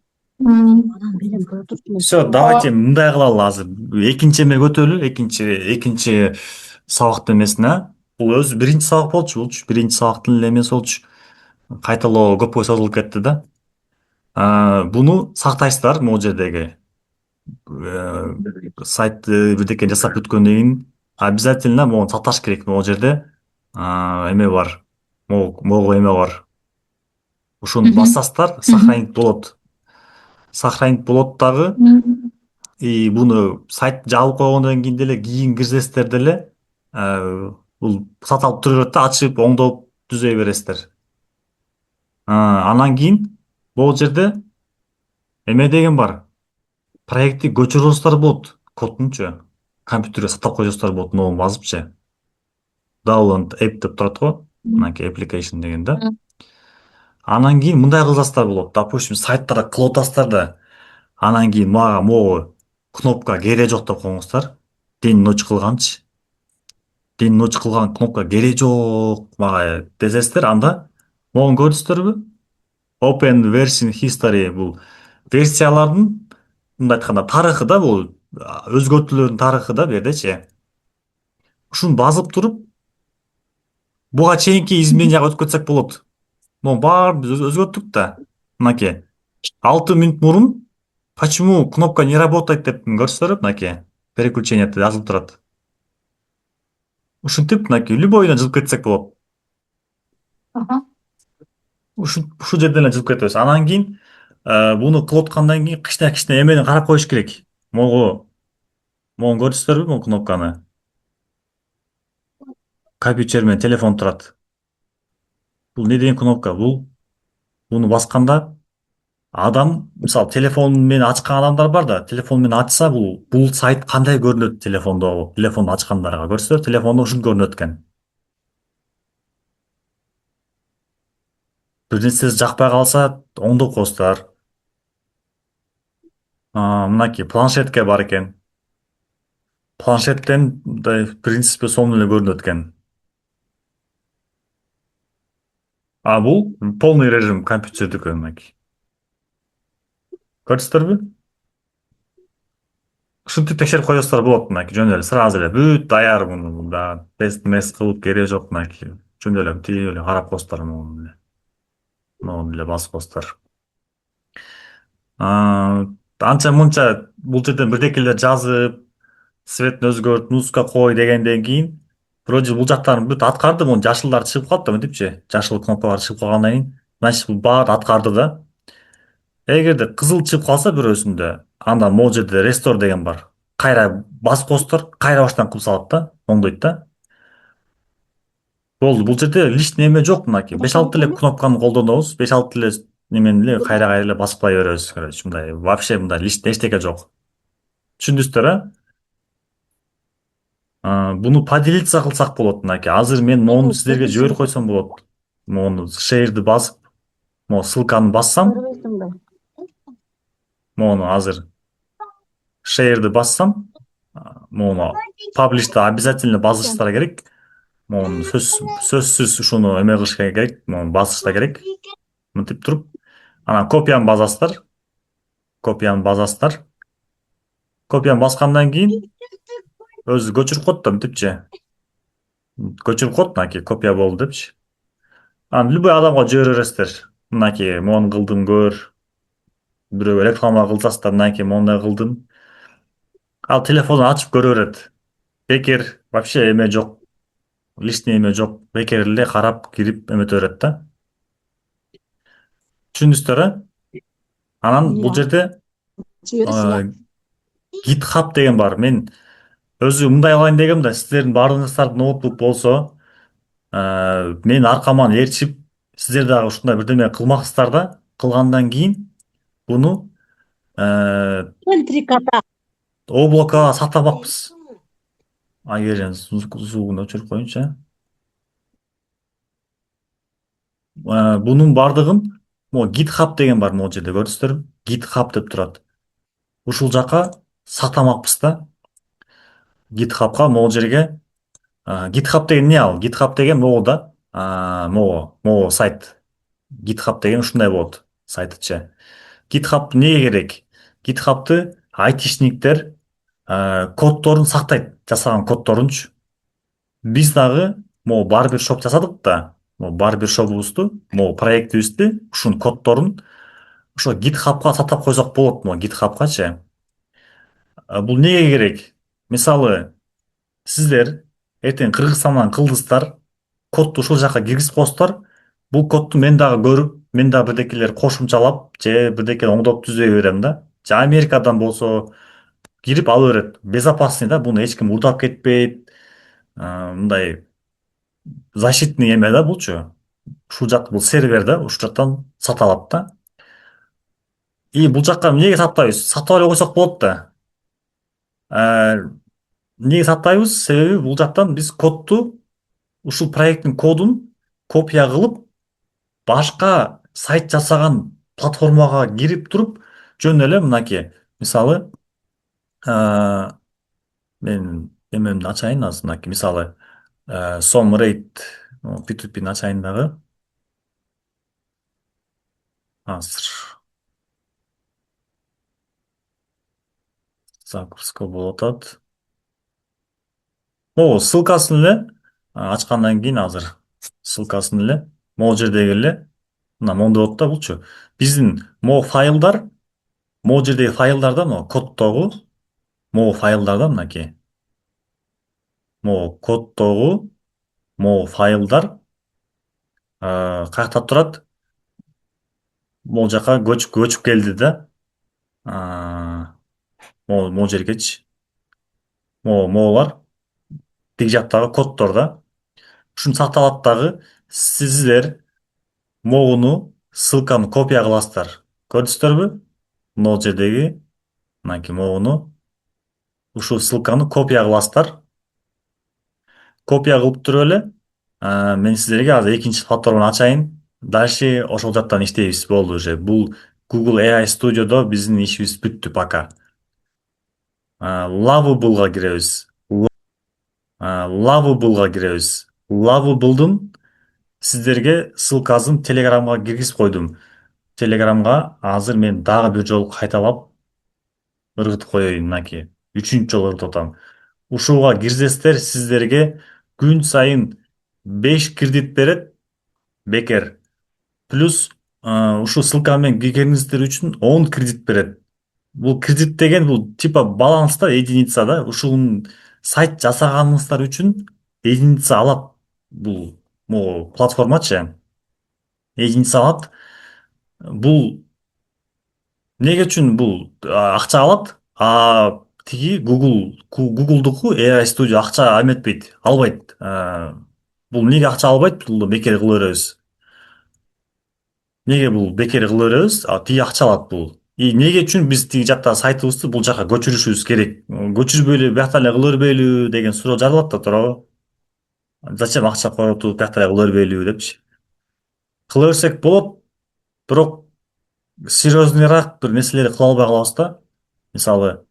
Speaker 1: Все, давайте мындай кылалы азыр. Экинчи эме көтөрөлү, экинчи сабактын эмесине. Бул өзү биринчи сабак болчу, биринчи сабактын эле эмеси болчу. Кайталоо көпкө созулуп кетти да. Буну сактайсыздар могул жердеги сайтты бирдеке жасап бүткөндөн кийин обязательно могуну сакташ керек. Могул жерде эме бар. Могу эме бар. Ушуну бассаңыздар, сохранить болот. Сохранить болот дагы. И буну сайт жабып койгондон кийин деле кийин кирсеңиздер деле бул саталып тура берет да, ачып, оңдоп, түзөй бересиздер. Анан кийин бул жерде эме деген бар. Проектти көчүрүңүздөр болот, кодтунчу. Компьютерге сатап койсоңуздар болот, ноун басыпчы. Download app деп турат го. Мынакей application деген да. Анан кийин мындай кылсаңыздар болот. Допустим, сайттарда кылып атасыздар да. Анан кийин могу кнопка кереги жок деп коюңуздар. День ночь кылганчы. День ночь кылган кнопка кереги жок мага десеңиздер, анда могуну көрдүңүздөрбү? Open version history бул версиялардын мындай айтканда тарыхы да, бул өзгөртүүлөрдүн тарыхы да бу жердечи. Ушуну базып туруп буга чейинки измененияга өтүп кетсек болот. Могу баарын биз өзгөрттүк да. Мынакей 6 минут мурун почему кнопка не работает деп көрсөтөр, мынакей переключение деп жазылып турат. Ушинтип мынакей любойдон жазып кетсек болот.
Speaker 2: Ага.
Speaker 1: Ушу жерден эле жазып кетебиз. Анан кийин буну кылып аткандан кийин кичине эмени карап коюш керек. Могу көрүсүздарбы могу кнопканы? Компьютер менен телефон турат. Бул не деген кнопка? Буну басканда адам, мисалы телефон менен ачкан адамдар бар да, телефон менен ачса бул сайт кандай көрүнөт телефондо, телефонду ачкандарга көрсөтөр, телефондо ушинтип көрүнөт экен. Бир нерсеси жакпай калса оңдоп коесуздар. Мынакей планшетке бар экен. Планшеттен мындай в принципе сонун эле көрүнөт экен. Бул полный режим компьютердики мынакей. Көрүсүздөрбү? Ушинтип текшерип коесуздар болот мынакей, жөн эле сразу эле бүт даяр муну да тест кылып кереги жок мынакей. Жөн эле тиги эле карап коесуздар могуну эле басып коесуздар. Анча мынча бул жерден бирдекелер жазып, цветин өзгөрт, музыка кой дегенден кийин вроде бул жактарын бүт аткарды, мунун жашылдары чыгып калат да мынтипчи. Жашыл кнопкалар чыгып калгандан кийин, значит бул баарын аткарды да. Эгерде кызыл чыгып калса бирөөсүндө, анда могу жерде restore деген бар. Кайра басып коесуздар, кайра баштан кылып салат да, оңдойт да. Болду, бул жерде лишний эме жок мынакей. 5-6 эле кнопканы колдонобуз, 5-6 эле немени эле кайра эле басып кой беребиз. Короче, мындай вообще мындай лишний эчтеке жок. Түшүндүңүздөр, буну поделиться кылсак болот мынакей. Азыр мен моуну сиздерге жиберип койсом болот. Моуну share'ди басып, могу ссылканы бассам, моуну азыр share'ди бассам, моуну publish'ты обязательно базышта керек. Моуну сөзсүз ушуну эме кылыш керек, моуну басышта керек. Мынтип туруп, анан копияны басасыздар. Копияны баскандан кийин өзү көчүрүп коет да мынтипчи. Көчүрүп коет мынакей копия болду депчи. Анан любой адамга жибере бересиздер. Мынакей моуну кылдым көр. Бирөөгө реклама кылсасыздар, мынакей моундай кылдым. Ал телефондон ачып көрө берет. Бекер вообще эме жок. Лишний эме жок. Бекер эле карап кирип эметө берет да. Түшүндүңүздөр, Анан бул жерде GitHub деген бар. Мен өзү мындай кылайын дегем да, сиздердин баардыгыңыздардын ноутбук болсо, мен аркаман ээрчип, сиздер дагы ушундай бирдеме кылмаксыздар да, кылгандан кийин буну облакка сактабакпыз. Эгер звугун өчүрүп коеюнчу. Бунун баардыгын могу GitHub деген бар, могу жерде көрдүңүздөрбү? GitHub деп турат. Ушул жака сактамакпыз да. GitHub'ка могу жерге GitHub деген не ал? GitHub деген могу да. Могу сайт. GitHub деген ушундай болот сайтычы. GitHub неге керек? GitHub'ты айтишниктер коддорун сактайт, жасаган коддорунчу. Биз дагы могу барбершоп жасадык да. Могу барбершопубузду, могу проектибизди, ушунун коддорун ошо GitHub'ка сактап койсок болот, могу GitHub'качы. Бул неге керек? Мисалы, сиздер эртең Кыргызстандан кылдыңыздар, кодду ушул жака киргизип коесуздар. Бул кодду мен дагы көрүп, мен дагы бирдекелер кошумчалап, же бирдеке оңдоп түзөй берем да. Же Америкадан болсо кирип ала берет. Безопасный да, буну эч ким урдап кетпейт. Мындай защитный эме да булчу. Ушул жак бул сервер да, ушул жактан сата алат да. И бул жакка эмнеге сатпайбыз? Сатып эле койсок болот да. Эмнеге сатпайбыз? Себеби бул жактан биз кодду, ушул проекттин кодун копия кылып, башка сайт жасаган платформага кирип туруп, жөн эле мынакей, мисалы, мен эмемди ачайын азыр, мынакей, мисалы, SomRate P2P'ни ачайын дагы. азыр загрузка болуп атат. Могу ссылкасын эле ачкандан кийин азыр ссылкасын эле могу жердеги эле мына моундай болот да булчу. Биздин могу файлдар, могу жердеги файлдарда могу коддогу могу файлдарда мынакей. Могу коддогу могу файлдар каякта турат? Могу жака көчүп келди да. Могу жергечи. Могулар тиги жактагы коддор да. Ушуну сакталат дагы сиздер могуну ссылканы копия кыласыздар. Көрдүңүздөрбү? Могу жердеги мынакей могуну ушул ссылканы копия кыласыздар. Копия кылып туруп эле мен сиздерге азыр экинчи платформаны ачайын. Дальше ошол жактан иштейбиз. Болду уже. Бул Google AI Studio'да биздин ишибиз бүттү пока. Lovable'га киребиз. Lovable'га киребиз. Lovable'дун сиздерге ссылкасын Telegramга киргизип койдум. Telegramга азыр мен дагы бир жолу кайталап ыргытып коеюн мынакей. Үчүнчү жолу ыргытып атам. Ушуга кирсеңиздер сиздерге күн сайын 5 кредит берет. Бекер. Плюс ушул ссылка менен киргениңиздер үчүн 10 кредит берет. Бул кредит деген бул типа баланс да, единица да. Ушул сайт жасаганыңыздар үчүн единица алат. Бул могу платформачы. Единица алат. Бул эмнеге үчүн бул акча алат? Тиги Google'дуку AI Studio акча эметпейт, албайт. Бул эмнеге акча албайт? Бул бекер кыла беребиз. Неге бул бекер кыла беребиз? Тиги акча алат бул. Эмнеге үчүн биз тиги жакта сайтыбызды бул жака көчүрүшүбүз керек? Көчүрбөйлү, биякта эле кыла бербейлүү деген суроо жаралат да туурабы? Зачем акча коротуп, биякта эле кыла бербейлүү депчи. Кыла берсек болот, бирок серьезныйраак бир нерселерди кыла албай калабыз да. Мисалы,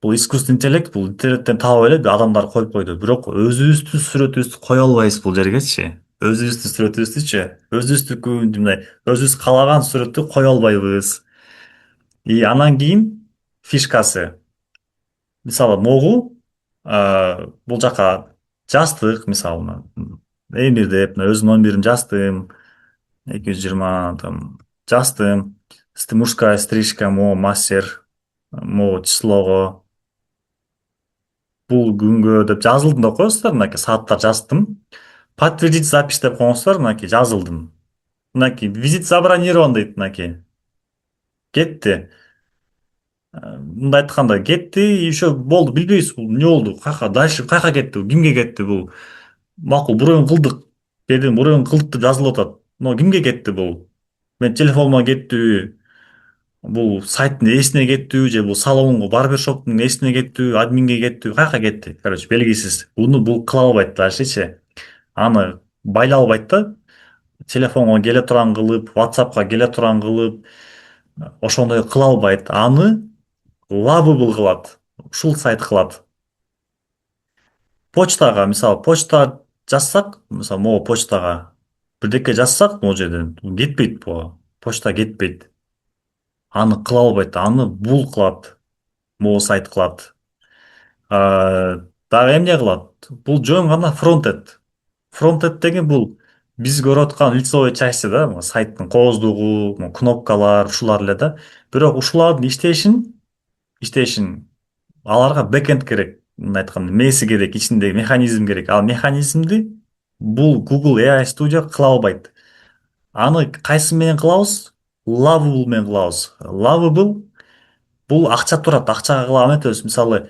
Speaker 1: бул искусственный интеллект, бул интернеттен таап эле адамдар коюп койду. Бирок өзүбүздүн сүрөтүбүздү кое албайбыз бул жергечи. Өзүбүздүн сүрөтүбүздүчү, өзүбүздүкү мындай, өзүбүз каалаган сүрөттү кое албайбыз. Анан кийин фишкасы. Мисалы, могу бул жака жаздык, мисалы, эмир деп, өзүмдүн номерин жаздым. 220 там жаздым. Мужская стрижка, могу мастер, могу числого. Бул күнгө деп жазылдым деп коесуздар, мынакей сааттар жаздым. Подтвердить запись деп коңуздар, мынакей жазылдым. Мынакей визит забронирован дейт, мынакей. Кетти. Мындай айтканда кетти, еще болду, билбейбиз бул эмне болду, дальше каяка кетти, кимге кетти бул? Макул, броюн кылдык. Дедим, броюн кылдык деп жазылып атат. Но кимге кетти бул? Мен телефонума кеттиби? Бул сайттын ээсине кеттиби же бул салонго, барбершоптун ээсине кеттиби, админге кеттиби, каяка кетти? Короче, белгисиз. Бул кыла албайт дальшечи. Аны байлай албайт да. Телефонго келе турган кылып, WhatsAppка келе турган кылып, ошондой кыла албайт. Аны Lovable кылат. Ушул сайт кылат. Почтага, мисалы, почта жазсак, мисалы, могу почтага бирдеке жазсак, могу жерден кетпейт бул. Почта кетпейт. Аны кыла албайт. Аны бул кылат. Могу сайт кылат. Дагы эмне кылат? Бул жөн гана фронтенд. Фронтенд деген бул биз көрүп аткан лицевой части да, сайттын кооздугу, кнопкалар, ушулар эле да. Бирок ушулардын иштешин аларга бэкенд керек. Мындай айтканда, мээси керек, ичиндеги механизм керек. Ал механизмди бул Google AI Studio кыла албайт. Аны кайсы менен кылабыз? Lovable менен кылабыз. Lovable бул акча турат, акчага кыла эметебиз. Мисалы,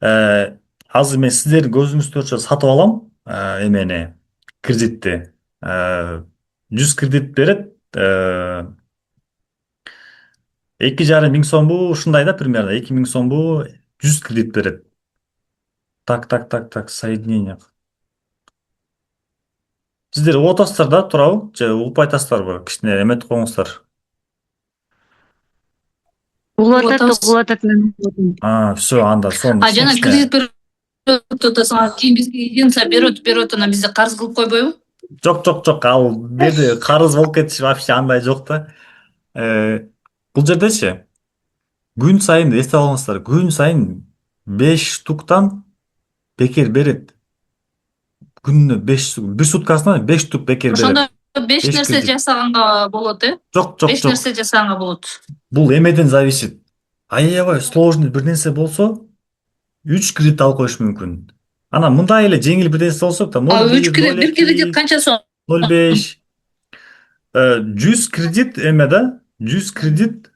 Speaker 1: азыр мен сиздердин көзүңүздөрчө сатып алам, эмени, кредитти. 100 кредит берет, 2,5 миң сомбу, ушундай да, примерно 2 миң сомбу 100 кредит берет. Так, соединение. Сиздер угуп атасыздар да, туурабы? Же укпай атасыздарбы? Кичине эметип коюңуздар.
Speaker 3: Угуп атат мен.
Speaker 1: Все, анда сон.
Speaker 2: Жана кредит берип атасың, кийин бизге единица берет, анан бизди карыз кылып койбойбу?
Speaker 1: Жок, ал бирде карыз болуп кетиши вообще андай жок да. Бул жердечи күн сайын эстеп алыңыздар, күн сайын 5 штуктан бекер берет. Күнүнө 5 бир суткасына 5 штук бекер берет.
Speaker 2: Ошондо 5
Speaker 1: Беш
Speaker 2: нерсе
Speaker 1: кредит.
Speaker 2: жасаганга болот,
Speaker 1: Жок,
Speaker 2: 5
Speaker 1: жок.
Speaker 2: нерсе жасаганга болот.
Speaker 1: Бул эмеден зависит. Аябай сложный бир нерсе болсо 3 кредит алып коюш мүмкүн. Анан мындай эле жеңил бир нерсе болсо да
Speaker 2: 3
Speaker 1: 0,1,
Speaker 2: кредит, бир кредит
Speaker 1: 0,2,
Speaker 2: канча сом?
Speaker 1: 0,5. 100 кредит эме да, 100 кредит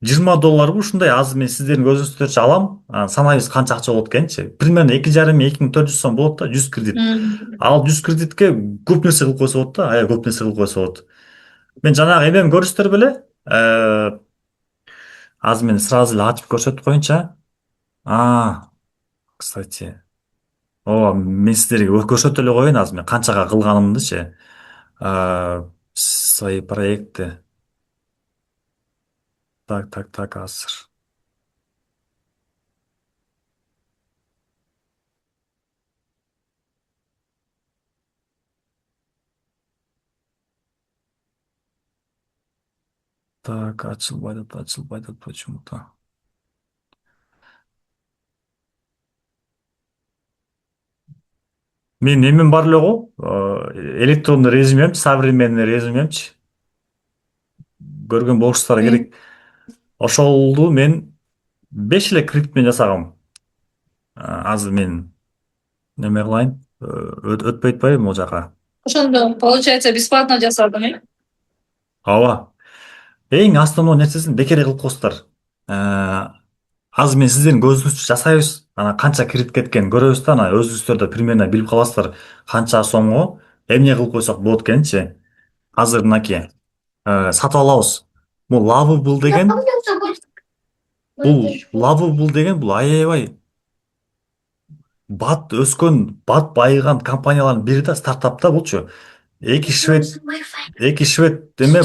Speaker 1: $20 ушундай аз мен сиздердин көзүңүздөрчү алам. Санайбыз канча акча болот экенчи. Примерно 2,5-2400 сом болот да 100 кредит. Ал 100 кредитке көп нерсе кылып койсо болот да, аябай көп нерсе кылып койсо болот. Мен жанагы эмеми көрүсүздөр беле? Аз мен сразу эле ачып көрсөтүп коеюнчу. Кстати. Мен сиздерге көрсөтө эле коеюн азыр мен канчага кылганымдычы. Свои проекты. Так, азыр. Так, açılmaydı почему-то. Мен эмем бар эле го, электронный резюмем, современный резюмемчи. Көргөн болушуңар керек. Ошолду мен 5 эле кредит менен жасагам. Азыр мен неме кылайын, өтпөй атпайбы могу жака.
Speaker 2: Ошондо получается бесплатно жасадың,
Speaker 1: Ооба. Эң основной нерсесин бекер кылып коесуздар. Азыр мен сиздердин көзүңүзчө жасайбыз. Анан канча кредит кеткенин көрөбүз да, анан өзүңүздөр да примерно билип каласыздар канча сомго эмне кылып койсок болот экенчи. Азыр мынакей сатып алабыз. Бул Lovable деген бул аябай бат өскөн, бат байыган компаниялардын бири да, стартапта булчу. Эки швед эме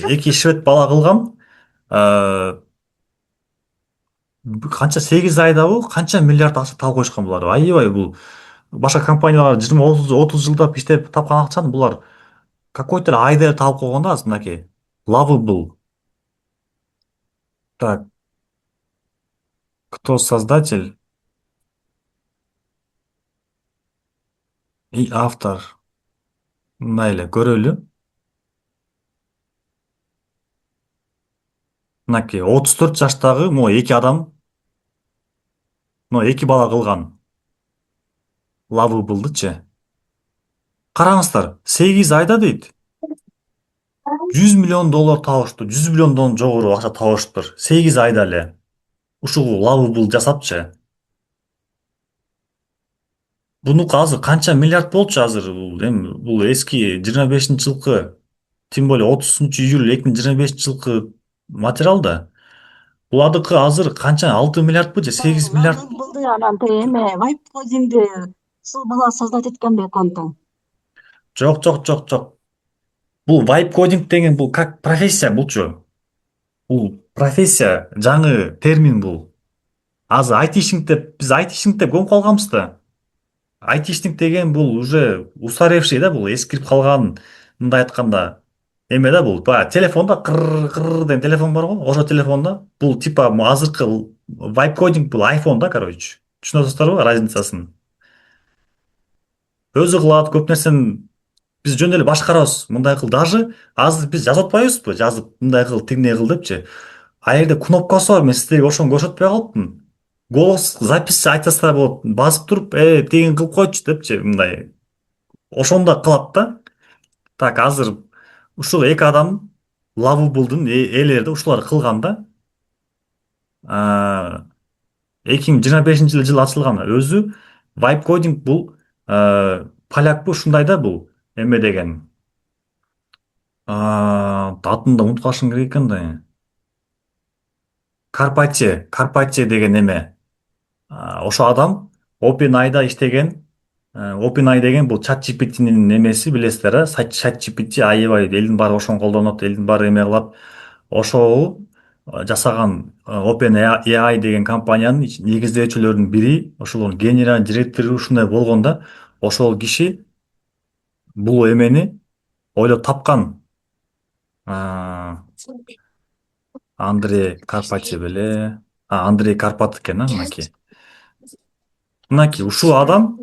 Speaker 1: эки швед бала кылган. Канча 8 айдабы канча миллиард акча таап коюшкан булар. Аябай бул башка компаниялар 20-30 жылдап иштеп тапкан акчаны булар какой-то айда эле таап койгон да азыр мынакей. Lovable. Так. Кто создатель и автор? Мындай эле көрөлү. Мынакей 34 жаштагы могу эки адам, эки бала кылган. Lovable'дычы. Караңыздар, 8 айда дейт. $100 миллион табыштыр, 100 миллиондон жогору акча табыштыр. 8 айда эле. Ушул Lovable жасапчы. Буну азыр канча миллиард болчу азыр бул эски 25-жылкы, тем более 30-июль 2025-жылкы материал да. Буладыкы азыр канча 6 миллиардбы же 8 миллиард?
Speaker 4: Булду анан эме вайп кодингди ушул бала создать эткенби аккаунттан?
Speaker 1: Жок. Бул вайп кодинг деген бул как профессия булчу. Бул профессия, жаңы термин бул. Азыр айтишник деп көмүп калганбыз да. Айтишник деген бул уже устаревший да, бул эскирип калган, мындай айтканда эме да бул. Телефонда кыр деген телефон бар го, ошо телефонда бул типа азыркы вайп кодинг бул iPhone да, короче. Түшүнөсүздарбы разницасын? Өзү кылат көп нерсени, биз жөн эле башкарабыз. Мындай кыл, даже азыр биз жазып атпайбызбы? Жазып мындай кыл, тигине кыл депчи. А жерде кнопкасы бар, мен сиздерге ошону көрсөтпөй калыптым. Голос запись айтасыздар болот, басып туруп, тигин кылып койчу депчи, мындай. Ошондо кылат да. Так, азыр ушул эки адам Lovable'дын ээлери да ушулар кылган да. 2025-жылы ачылган. Өзү вайп кодинг бул полякпы, ушундай да бул эме деген. Атын да унутуп калышым керек экен да. Карпаче деген эме. Ошо адам OpenAI-да иштеген. OpenAI деген бул ChatGPT'нин эмеси, билесиздер, ChatGPT аябай элдин баары ошону колдонот, элдин баары эме кылат. Ошол жасаган OpenAI деген компаниянын негиздөөчүлөрүнүн бири, ошолордун генеральный директору ушундай болгон да. Ошол киши бул эмени ойлоп тапкан. Андрей Карпачев эле. Андрей Карпат экен, мынакей. Мынакей ушул адам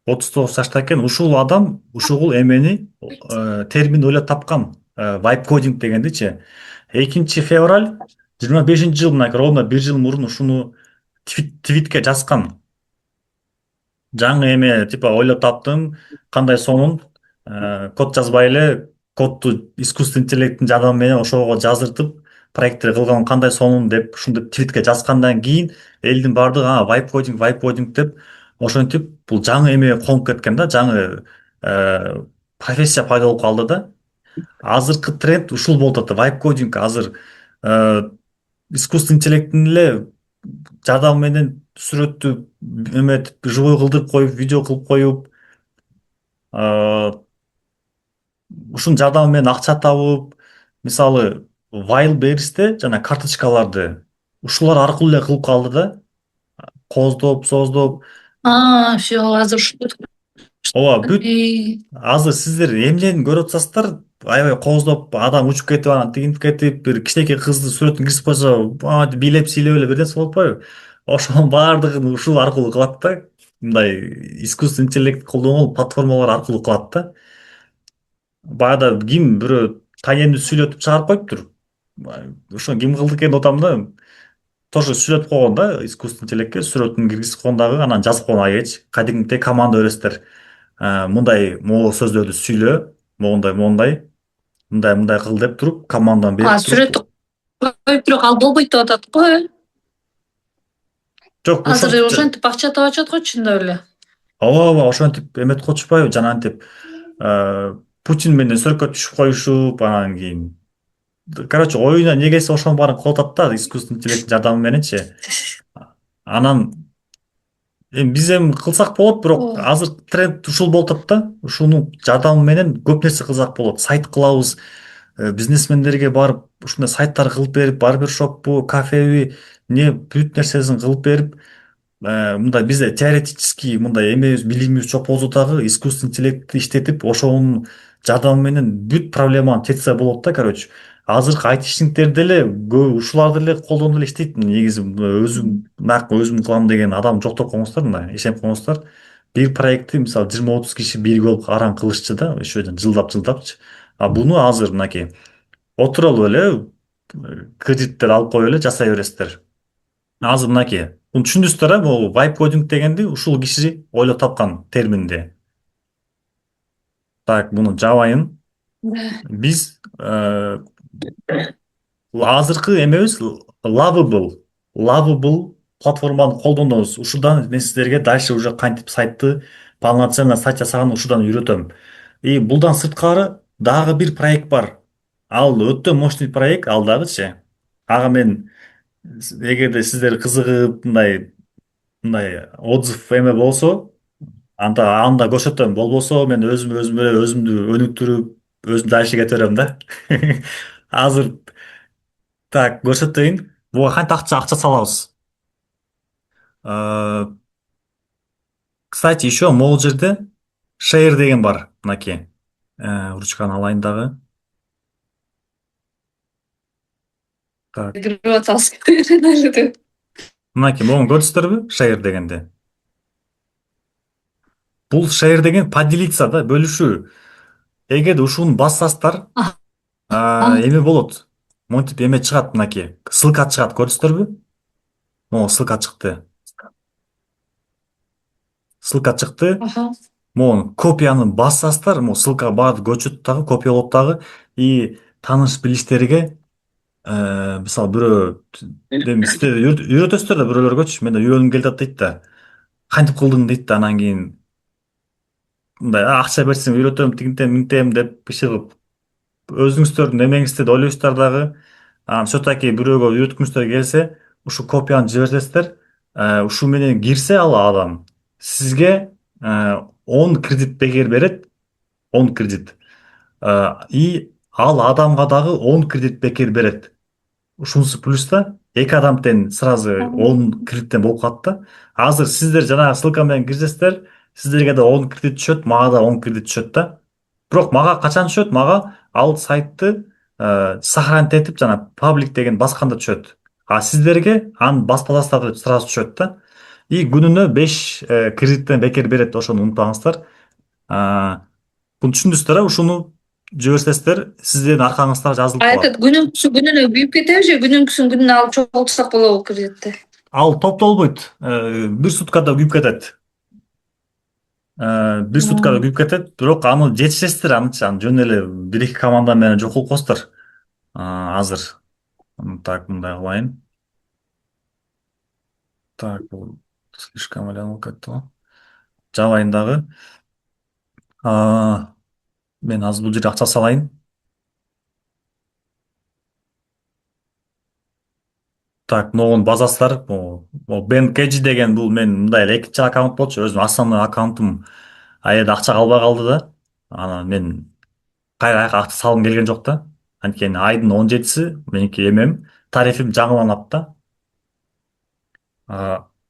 Speaker 1: 39 жашта экен. Ушул адам ушул эмени термин ойлоп тапкан. Vibe coding дегендичи. 2 февраль 25-жыл, мынакей ровно 1 жыл мурун ушуну твитке жазган. Жаңы эме типа ойлоп таптым, кандай сонун код жазбай эле кодду искусственный интеллекттин жардамы менен ошого жаздыртып проекттер кылган кандай сонун деп ушинтип твитке жазгандан кийин элдин баардыгы vibe coding деп ошентип бул жаңы эме конуп кеткен да, жаңы профессия пайда болуп калды да. Азыркы тренд ушул болуп атат. Vibe coding азыр искусственный интеллекттин эле жардамы менен сүрөттү эметип живой кылдырып коюп, видео кылып коюп, ушунун жардамы менен акча табып, мисалы Wildberries'те жана карточкаларды ушулар аркылуу эле кылып калды да. Коздоп, создоп.
Speaker 2: Все, азыр ушул.
Speaker 1: Ооба, бүт азыр сиздер эмнени көрүп атасыздар? Аябай коздоп, адам учуп кетип, анан тигинтип кетип, бир кичинекей кыздын сүрөтүн киргизип койсо, бийлеп сийлеп эле бир нерсе болуп атпайбы? Ошонун баардыгын ушул аркылуу кылат да. Мындай искусственный интеллект колдонгон платформалар аркылуу кылат да. Баягы ким бирөө Танемди сүйлөтүп чыгарып коюптур. Ошо ким кылды экен атам да. Тоже сүйлөтүп койгон да искусственный интеллектке, сүрөтүн киргизип койгон дагы, анан жазып койгон айеч. Кадимгидей команда бересиздер. Мындай могу сөздөрдү сүйлө, мындай кыл деп туруп, команданы берип туруп.
Speaker 2: Сүрөттү коюп бирок ал болбойт деп атат го.
Speaker 1: Жок,
Speaker 2: Азыр ошентип акча таап атышат го чындап эле.
Speaker 1: ооба, ошентип эметип коючпайбы, жанагынтип Путин менен сөркө түшүп коюшуп, анан кийин короче, оюна не келсе ошонун баарын кылып атат да, искусственный интеллекттин жардамы мененчи. Анан биз эми кылсак болот, бирок азыр тренд ушул болуп атат да. Ушунун жардамы менен көп нерсе кылсак болот. Сайт кылабыз, бизнесмендерге барып ушундай сайттар кылып берип, барбершоппу, кафеби, бүт нерсесин кылып берип, мындай бизде теоретический мындай эмебиз, билимибиз жок болсо дагы искусственный интеллектти иштетип, ошонун жардамы менен бүт проблеманы чечсе болот да, короче. Азыркы айтишниктер деле ушуларды эле колдонуп эле иштейт. Негизи өзүм кылам деген адам жок деп коңуздар, мына ишенип коңуздар. Бир проектти мисалы 20-30 киши бирге болуп аран кылышчы да, ошо жылдапчы. Буну азыр мынакей отуруп эле кредиттер алып коюп эле жасай бересиздер. Азыр мынакей буну түшүндүрсүздөр, бул vibe coding дегенди ушул киши ойлоп тапкан терминди. Так, буну жабайын. Биз азыркы эмебиз Lovable платформаны колдонобуз. Ушудан мен сиздерге дальше уже кантип сайтты полноценно сайт жасаганын ушудан үйрөтөм. И булдан сырткары дагы бир проект бар. Ал өтө мощный проект, ал дагычы. Ага мен эгерде сиздер кызыгып мындай отзыв эме болсо, анда көрсөтөм. Болбосо мен өзүмдү өнүктүрүп, өзүм дальше кете берем да. Азыр так көрсөтөйүн. Буга кантип акча салабыз? Кстати, еще могул жерде share деген бар, мынакей. Ручканы алайын дагы. Так. Мынакей, могу көрүсүздөрбү? Share дегенде. Бул share деген поделиться да, бөлүшүү. Эгерде ушуну бассаңыздар, эме болот. Монтип эме чыгат, мынакей. Ссылка чыгат, көрүсүздөрбү? Могу ссылка чыкты. Ссылка чыкты. Могу копияны бассаңыздар, могу ссылка баарды көчөт дагы, копиялап дагы и тааныш билиштерге мисалы бирөө сиздер үйрөтөсүздөр да бирөөлөргөчү, мен үйрөнгүм келип атат дейт да. Кантип кылдың дейт да, анан кийин мындай акча берсең үйрөтөм, тигинтем деп биширип өзүңүздөрдүн эмеңизди ойлойсуздар дагы. Анан все-таки бирөөгө үйрөткүңүздөр келсе, ушу копияны жиберсеңиздер, ушу менен кирсе ал адам сизге 10 кредит бекер берет, 10 кредит. И ал адамга дагы 10 кредит бекер берет. Ушунусу плюс да, эки адамден сразу 10 кредиттен болуп калат да. Азыр сиздер жанагы ссылка менен кирсеңиздер, сиздерге да 10 кредит түшөт, мага да 10 кредит түшөт да. Бирок мага качан түшөт? Мага ал сайтты сохранить этип жана паблик деген басканда түшөт. А сиздерге аны баспаластарды сразу түшөт да. И күнүнө 5 кредиттен бекер берет, ошону унутпаңыздар. Буну түшүндүңүздөр, ушуну жиберсеңиздер сиздердин аркаңызда жазылып калат.
Speaker 2: Этот күнүнкүсүн күнүнө күйүп кетеби же күнүнкүсүн күнүнө алып чогултсак болобу кредитти?
Speaker 1: Ал топтолбойт. Бир суткада күйүп кетет. Бир суткада күйүп кетет, бирок аны жетишесиздер, анычы жөн эле 1-2 команда менен жок кылып коесуздар. Азыр. Так, мындай кылайын. Так, бул слишком эле болуп кетти го. Жабайын дагы. Мен азыр бул жерге акча салайын. Так, могун базасыздар. Бул BenKG деген бул мен мындай эле экинчи аккаунт болчу. Өзүм основной аккаунтум аерде акча калбай калды да. Анан мен кайра акча салгым келген жок да. Анткени айдын 17-си меники эмем тарифим жаңыланат да.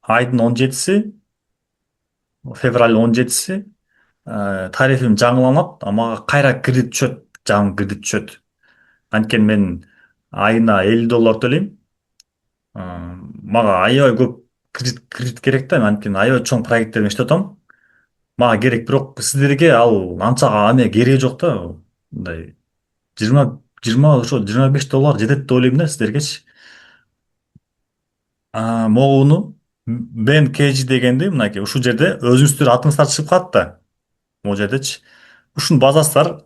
Speaker 1: Айдын 17-си, февраль 17-си тарифим жаңыланат, мага кайра кредит түшөт, жаңы кредит түшөт. Анткени мен айына $50 төлөйм. Мага аябай көп кредит керек да, анткени аябай чоң проекттерди иштеп атам. Мага керек, бирок сиздерге ал анча аме кереги жок да. Мындай 20 ошо $25 жетет деп ойлойм да сиздергечи. Могуну BenKG дегенди мынакей ушул жерде өзүңүздөр атыңыздар чыгып калат да. Могу жердечи. Ушуну базасыздар.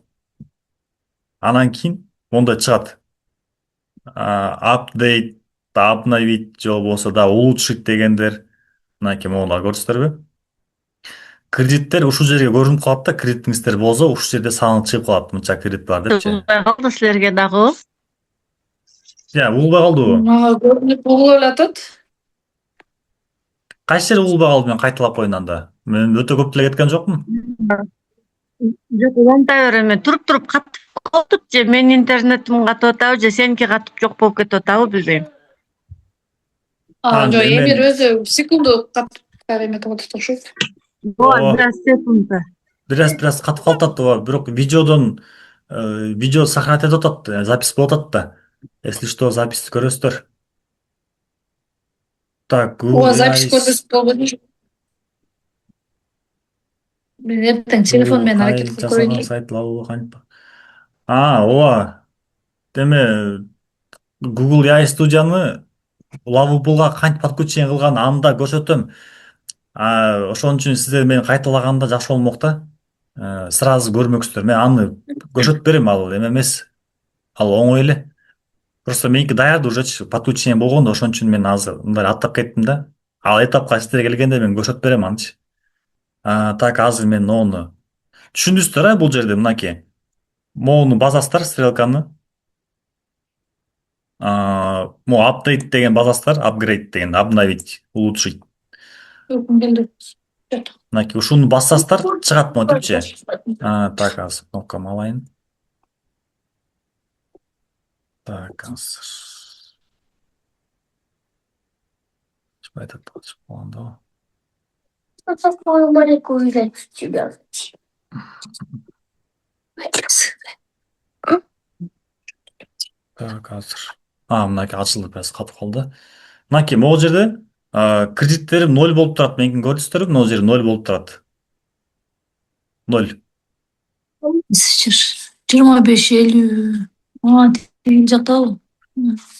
Speaker 1: Анан кийин мондай чыгат. Апдейт, обновить же болбосо да улучшить дегендер. Мынакей могуларды көрдүңүздөрбү? Кредиттер ушул жерге көрүнүп калат да, кредитиңиздер болсо ушул жерде саналып чыгып калат, мынча кредит бар депчи.
Speaker 3: Калды силерге дагы.
Speaker 1: Угулбай калдыбы?
Speaker 2: Мага көрүнүп угулуп атат.
Speaker 1: Кайсы жери угулбай калды, мен кайталап коеюн анда. Мен өтө көп деле кеткен жокмун.
Speaker 3: Жок, улантай берем. Мен туруп катып калдып же менин интернетим катып атабы же сеники катып жок болуп кетип атабы билбейм.
Speaker 2: Жок, эмир өзү секунду катып эметип атат ошо.
Speaker 3: Бираз секунда.
Speaker 1: Бираз катып калат да, бирок видео сохранять этип атат, запись болуп атат да. Если что, записти көрөсүздөр. Так, Google
Speaker 2: запись көрбөсөк болбойт. Мен эртең телефон менен аракет кылып көрөйүн.
Speaker 1: сайт ооба. Деме Google AI студияны Lovable'га кантип подключение кылган анда көрсөтөм. Ошон үчүн сиздер мени кайталаганда жакшы болмок да. Сразу көрмөксүздөр. Мен аны көрсөтүп берем, ал эме эмес. Ал оңой эле. Просто меники даярды уже подключение болгон, ошон үчүн мен азыр мындай аттап кеттим да. Ал этапка сиздер келгенде мен көрсөтүп берем анычы. Так, азыр мен ону түшүндүңүздөр, бул жерде мынакей. Могуну базасыздар, стрелканы. Могу апдейт деген базасыздар, апгрейд деген, обновить, улучшить. Мынакей ушуну бассаңыздар чыгат монтипчи. Так, азыр кнопкамды алайын. Так, азыр. Айтат болгондо.
Speaker 5: Какую маленькую яйцо тебя.
Speaker 1: Так, азыр. Мынакей ачылды, бираз катып калды. Мынакей могу жерде кредиттерим 0 болуп турат. Меникин көрдүңүздөрбү? Могу жерде 0 болуп турат. 0.
Speaker 2: 25-50. Деген жактабы?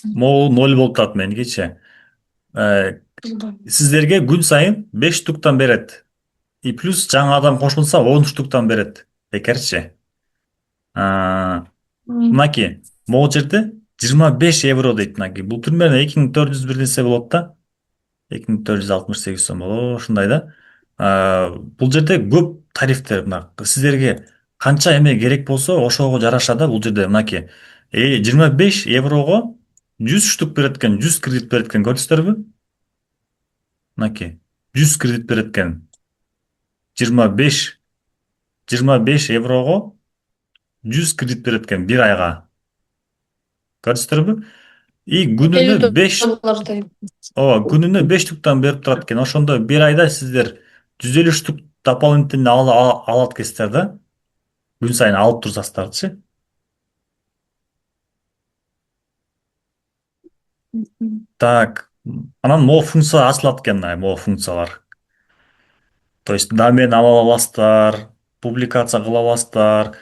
Speaker 1: Могу 0 болуп турат меникичи. Сиздерге күн сайын 5 штуктан берет. И плюс жаңы адам кошулса 10 штуктан берет. Бекерчи. Мынакей могу жерде 25 евро дейт. Мынакей бул примерно 2400 бир нерсе болот да. 2468 сом болот, ушундай да. Бул жерде көп тарифтер, мына сиздерге канча эме керек болсо ошого жараша да. Бул жерде мынакей 25 еврого 100 штук берет экен, 100 кредит берет экен, көрдүңүздөрбү? Мынакей 100 кредит берет экен. 25 еврого 100 кредит берет экен бир айга. Көрдүңүздөрбү? И күнүнө 5 штуктан берип турат экен. Ошондо бир айда сиздер 150 штук дополнительно алат экенсиздер да. Күн сайын алып турсаңыздарчы. Так, анан могу функция ачылат экен, могу функциялар. То есть домен ала аласыздар, публикация кыла аласыздар,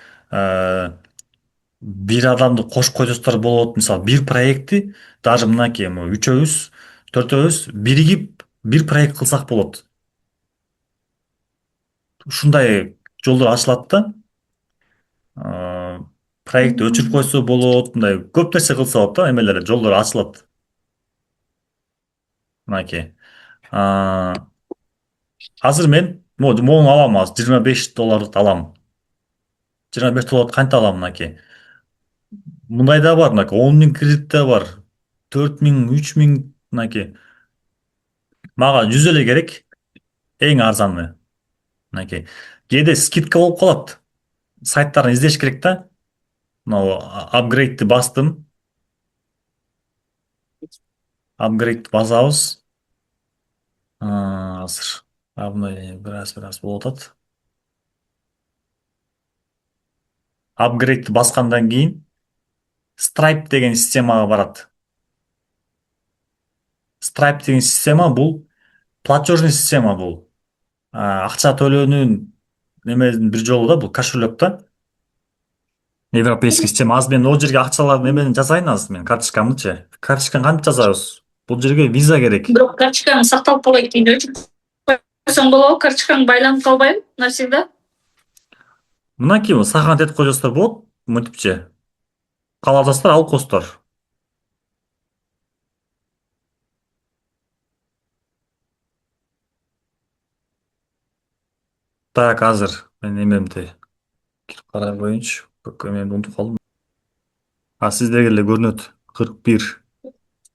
Speaker 1: бир адамды кошуп койсоңуздар болот. Мисалы, бир проектти даже мынакей үчөөбүз, төртөөбүз биригип бир проект кылсак болот. Ушундай жолдор ачылат да. Проектти өчүрүп койсо болот, мындай көп нерсе кылса болот да, эмелер, жолдор ачылат. Мынакей. Азыр мен могуну алам, азыр $25 алам. $25 кантип алам мынакей. Мындай да бар, мынакей 10.000 кредит да бар. 4.000, 3.000 мынакей. Мага 100 эле керек. Эң арзаны. Мынакей. Кээде скидка болуп калат. Сайттарын издеш керек да. Мына апгрейдти бастым. Апгрейдти басабыз. Азыр. Мындай бир аз болуп атат. Апгрейдти баскандан кийин Stripe деген системага барат. Stripe деген система бул платежный система бул. Акча төлөөнүн немесин бир жолу да, бул кошелек да. Европейский система. Азыр мен ол жерге акчаларды немени жазайын, азыр мен карточкамдычы. Карточканы кантип жазабыз? Бул жерге виза керек.
Speaker 2: Бирок карточкаң сакталып калбайт кийин өчүрүп койсоң болобу? Карточкаң байланып калбайбы навсегда?
Speaker 1: Мынакей сахан этип койсоңуздар болот, мынтипчи. Кааласаңыздар алып койсуңуздар. Так, азыр мен эмемди кирип карай коеюнчу. Эмемди унутуп калдым. Сиздерге эле көрүнөт. 41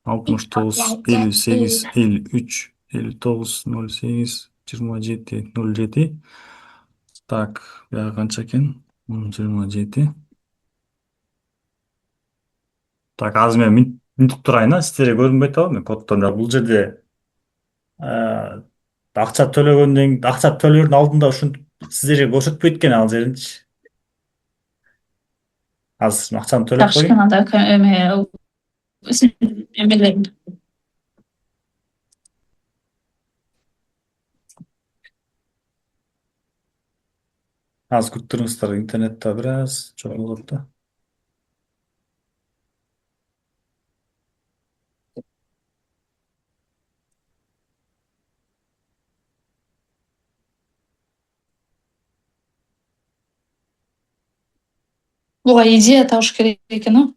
Speaker 1: 69 58 53 59 08 27 07. Так, бuyogу канча экен? 27. Так, азыр мен минтип турайын, сиздерге көрүнбөй атабы мен коддорду. Бул жерде акча төлөөрдүн алдында ушинтип сиздерге көрсөтпөйт экен ал жеринчи. Азыр акчаны төлөп коеюн.
Speaker 2: Жакшы, эме эмелерин.
Speaker 1: Азыр күтүп туруңуздар, интернетте бир аз жок болот да.
Speaker 2: Буга идея табыш керек экен,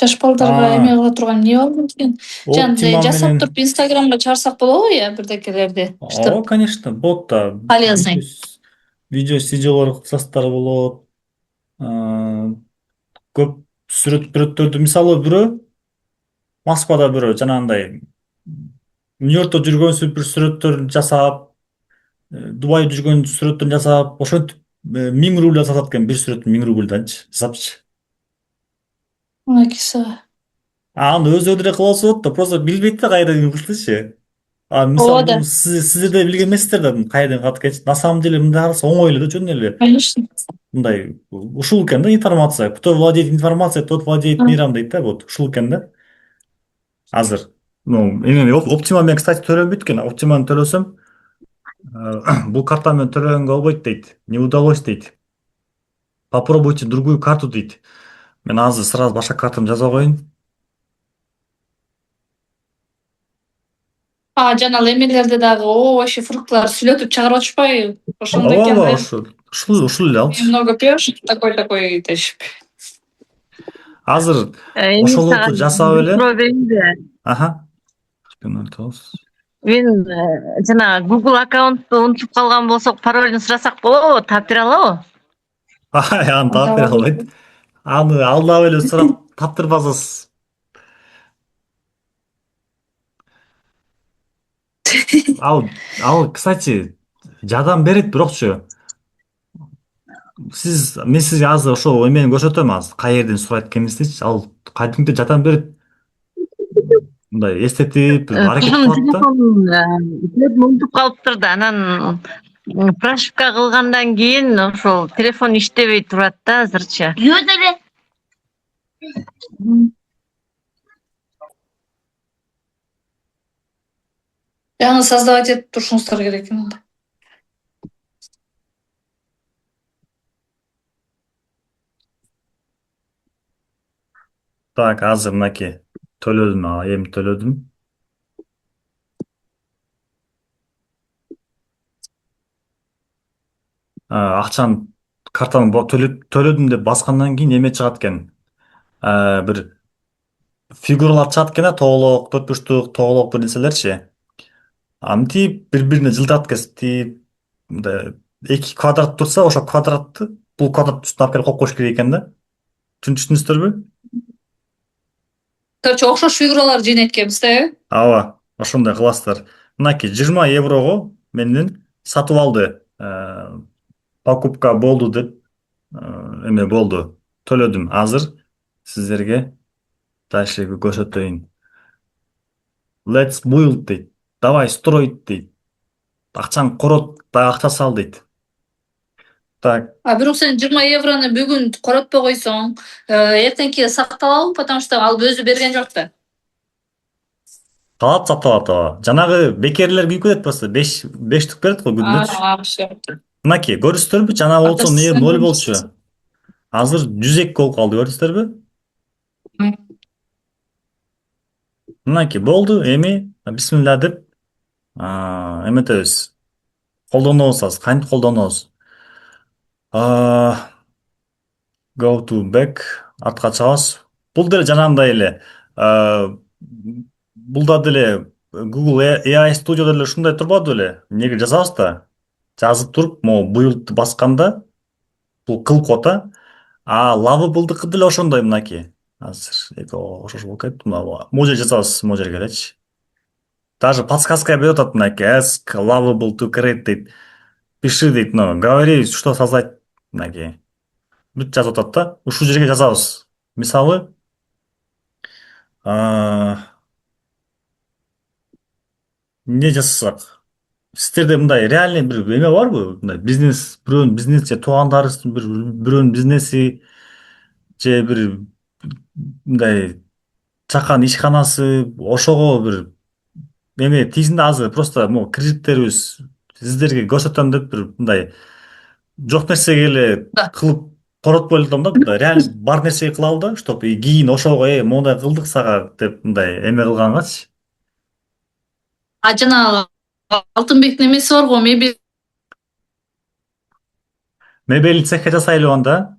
Speaker 2: жаш балдарга эме кыла турган эмне бар экен? Жана жасап туруп Инстаграмга чыгарсак болобу, бирдекелерди?
Speaker 1: Ооба, конечно, болот да.
Speaker 2: Полезный.
Speaker 1: Видеолор кылсаңыздар болот. Көп сүрөттөрдү, мисалы бирөө Москвада бирөө жанагындай Нью-Йоркто жүргөнсү бир сүрөттөрүн жасап, Дубайда жүргөн сүрөттөрүн жасап, ошентип 1000 рубль сатат экен, бир сүрөт 1000 рубльданчы жасапчы.
Speaker 2: Мынакейси.
Speaker 1: Аны өзү деле кыла алса болот да, просто билбейт да кайрадан кылыштычы. Мисалы
Speaker 2: Ооба.
Speaker 1: сиздер да билген эмессиздер да, кайрадан калат экенчи. На самом деле мындай караса оңой эле да, жөн эле.
Speaker 2: Конечно.
Speaker 1: Мындай ушул экен да информация. Кто владеет информацией, тот владеет миром дейт да, вот ушул экен да. Азыр эми Optima мен, кстати, төлөнбөйт экен. Optima'ны төлөсөм, бул карта менен төлөгөнгө болбойт дейт. Не удалось дейт. Попробуйте другую карту дейт. Мен азыр сразу башка картамды жаза коеюн.
Speaker 2: Жана ал эмелерди дагы овощи, фруктылар сүйлөтүп чыгарып атышпайбы? Ошондой экен
Speaker 1: Ооба,
Speaker 2: да.
Speaker 1: ушул эле алчы.
Speaker 2: Немного пьешь, такой тешип.
Speaker 1: Азыр ошолорду жасап эле. Аха.
Speaker 3: Мен жана Google аккаунтту унутуп калган болсок, паролун сурасак болобу? Таптыра алабы?
Speaker 1: Аны таптыра албайт. Аны алдап эле сурап таптырбасыз. Ал, кстати, жардам берет, бирокчу. Мен сизге азыр ошол эмени көрсөтөм, азыр кай жерден сурайт экениңиздичи. Ал кадимде жардам берет. Мындай эстетип, аракет кылат да.
Speaker 3: Телефонун унутуп калыптыр да, анан прошивка кылгандан кийин ошол телефон иштебей турат да азырча.
Speaker 5: Юзере.
Speaker 2: Жаңы создавать этип турушуңуздар керек экен анда.
Speaker 1: Так, азыр мынакей төлөдүм, эми төлөдүм. Акчаны картаны төлөдүм деп баскандан кийин эме чыгат экен. Бир фигуралар чыгат экен, тоголок, төрт бурчтук, тоголок бир нерселерчи. Мынтип бири-бирине жылдат тип мындай эки квадрат турса, ошо квадратты бул квадрат үстүнө алып келип коюп коюш керек экен да. Түшүндүңүздөрбү?
Speaker 2: Короче, окшош фигуралар жыйнайт экенбиз да, э?
Speaker 1: Ооба, ошондой кыласыздар. Мынакей 20 еврого менден сатып алды. Покупка болду деп эме болду. Төлөдүм. Азыр сиздерге дальше көрсөтөйүн. Let's build дейт. Давай строить дейт. Акчаң корот, да акча сал дейт. Так,
Speaker 2: Бирок сен 20 еврону бүгүн коротпой койсоң, эртеңки сакталабы, потому что ал өзү берген жок да.
Speaker 1: талап саталат ооба. Жанагы бекерлер күйүп кетет просто 5 берет го күндөчү. Мынакей, көрүсүздөрбү? Жанагы болсо эмне 0 болчу. Азыр 102 болуп калды, көрдүңүздөрбү? Мынакей болду, эми бисмилла деп эметебиз. Колдонобуз азыр, кантип колдонобуз? Go to back, артка чабабыз. Бул деле жанагындай эле. Бул да деле Google AI Studio деле ушундай турбады беле? Эмнеге жазабыз да? Жазып туруп, могу build басканда бул кыл кота. Lovable'дыкы деле ошондой мынакей. Азыр ошо болуп кетти. Могу жерге жазабыз, могу жерге элечи. Даже подсказка берип атат мынакей. Ask lovable to create дейт. Пиши дейт, говори, что создать мынакей. Бүт жазып атат да. Ушул жерге жазабыз. Мисалы, эмне жазсак? Сиздерде мындай реальный бир эме барбы? Мындай бизнес, бирөөнүн бизнеси же туугандарыбыздын бирөөнүн бизнеси же бир мындай чакан ишканасы, ошого бир эме тизинде азыр просто могу кредиттерибиз сиздерге көрсөтөм деп бир мындай жок нерсеге эле кылып коротпой эле атам да, мындай реально бар нерсеге кылалы да, чтобы кийин ошого моундай кылдык сага деп мындай эме кылгангачы.
Speaker 2: Жанагы Алтынбектин эмеси бар го,
Speaker 1: Мебелин цехке жасайлы анда.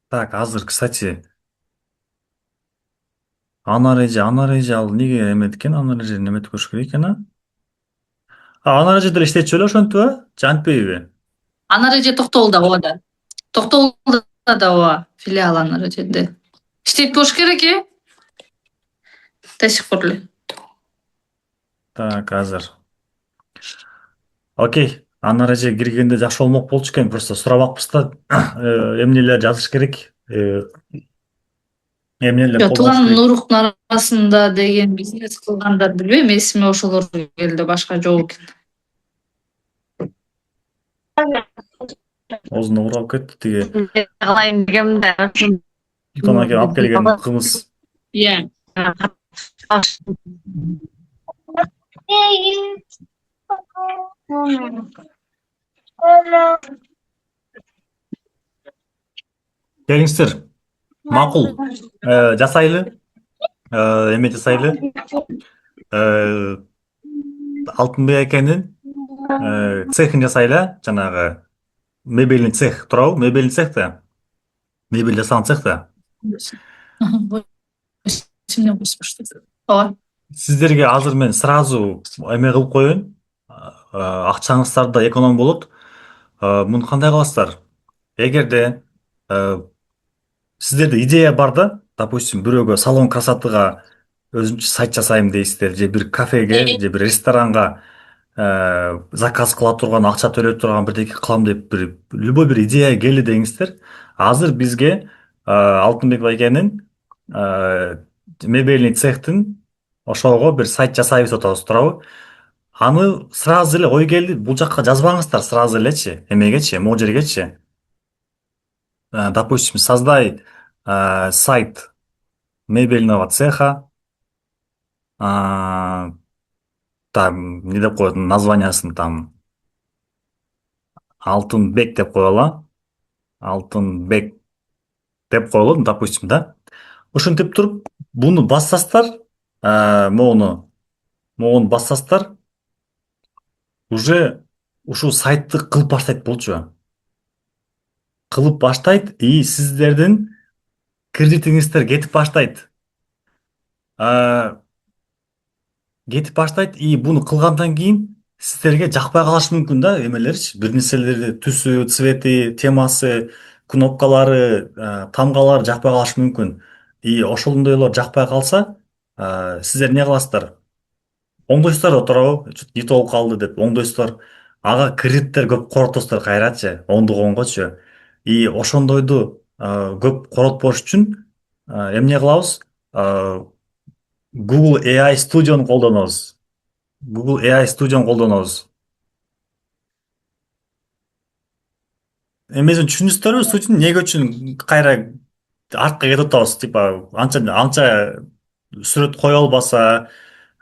Speaker 1: Так, азыр, кстати, анареже ал неге эметти экен? Анареже эметип көрүш керек экен, анареже деле иштечү беле ошентип, же антпейби?
Speaker 2: Анареже Токтогулда ооба. Токтогулда да ооба, филиал Анарежеде. Иштейт болуш керек, э? До сих пор эле.
Speaker 1: Так, азыр. Окей, анареже киргенде жакшы болмок болчу экен, просто сурабакпыз да. Эмнелер жазыш керек? Эмнелер колдонуш
Speaker 2: Тууган
Speaker 1: керек?
Speaker 2: уруктун арасында деген бизнес кылгандар билбейм, эсиме ошолор келди, башка жок экен.
Speaker 1: Оозуна урап кетти тиги.
Speaker 3: Калайын дегем да.
Speaker 1: Икон аке алып келген кымыз.
Speaker 2: Иә.
Speaker 1: Келиңиздер. Макул. Жасайлы. Эме жасайлы. Алтынбек акенин цехин жасайлы, жанагы мебельный цех турабы? Мебельный цех да. Мебель жасаган цех да.
Speaker 2: Ооба.
Speaker 1: Сиздерге азыр мен сразу эме кылып коеюн. Акчаңыздар да эконом болот. Муну кандай кыласыздар? Эгерде сиздерде идея бар да, допустим, бирөөгө салон красотыга өзүнчө сайт жасайм дейсиздер, же бир кафеге, же бир ресторанга заказ кыла турган, акча төлөй турган бирдеке кылам деп бир любой бир идея келди деңиздер. Азыр бизге Алтынбек байкенин мебельный цехтин ошого бир сайт жасайбыз деп атабыз, туурабы? Аны сразу эле ой келди, бул жакка жазбаңыздар сразу элечи, эмегечи, могу жергечи. допустим, создай сайт мебельного цеха, а, там не деп коет названиясын там Алтынбек деп коела. Алтынбек деп коелу, допустим, да. Ошентип туруп буну бассастар, могуну бассастар, уже ушул сайтты кылып баштайт болчу. Кылып баштайт и сиздердин кредитиңиздер кетип баштайт. Кетип баштайт и буну кылгандан кийин сиздерге жакпай калышы мүмкүн да, эмелерчи, бир нерселерди түсү, цвети, темасы, кнопкалары, тамгалары жакпай калышы мүмкүн. И ошондойлор жакпай калса, сиздер эмне кыласыздар? Оңдойсуздар да туурабы? Чуть не то болуп калды деп оңдойсуздар. Ага кредиттер көп коротосуздар кайрачы, оңдогонгочу. И ошондойду көп коротпош үчүн эмне кылабыз? Google AI Studio'nu колдонобуз. Google AI Studio'nu колдонобуз. Эмесин түшүндүңүздөрбү? Сутун эмне үчүн кайра артка кетип атабыз? Типа анча сүрөт кое албаса,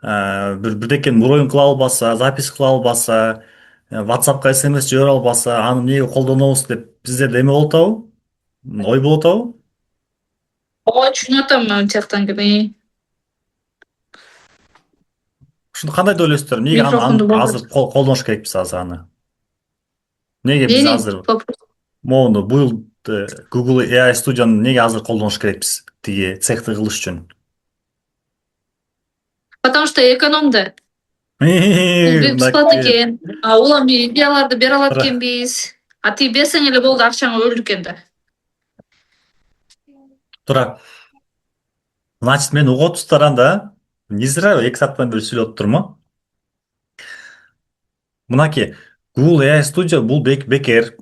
Speaker 1: бирдекени броюн кыла албаса, запись кыла албаса, WhatsApp'ка SMS жибере албаса, аны эмнеге колдонобуз деп сиздерде эме болуп атабы? Ой болуп атабы?
Speaker 2: Ооба, түшүнүп атам мен жактан кини.
Speaker 1: Ушуну кандай деп ойлойсуздар? Эмнеге
Speaker 2: Микрофонду
Speaker 1: азыр колдоnuш керекпиз азыр аны? Эмнеге биз азыр могуну быйыл Google AI Studio'ну эмнеге азыр колдонуш керекпиз? Тиги цехты кылыш үчүн.
Speaker 2: Потому что эконом да. Бул бесплатно экен. Улам идеяларды бере алат экенбиз. Ти берсең эле болду, акчаң өлдү экен да.
Speaker 1: Тура. Значит, мен угуп атыптыр анда. Не зря 2 сааттан бери сүйлөп турмун. Мынакей, Google AI Studio бул бекер.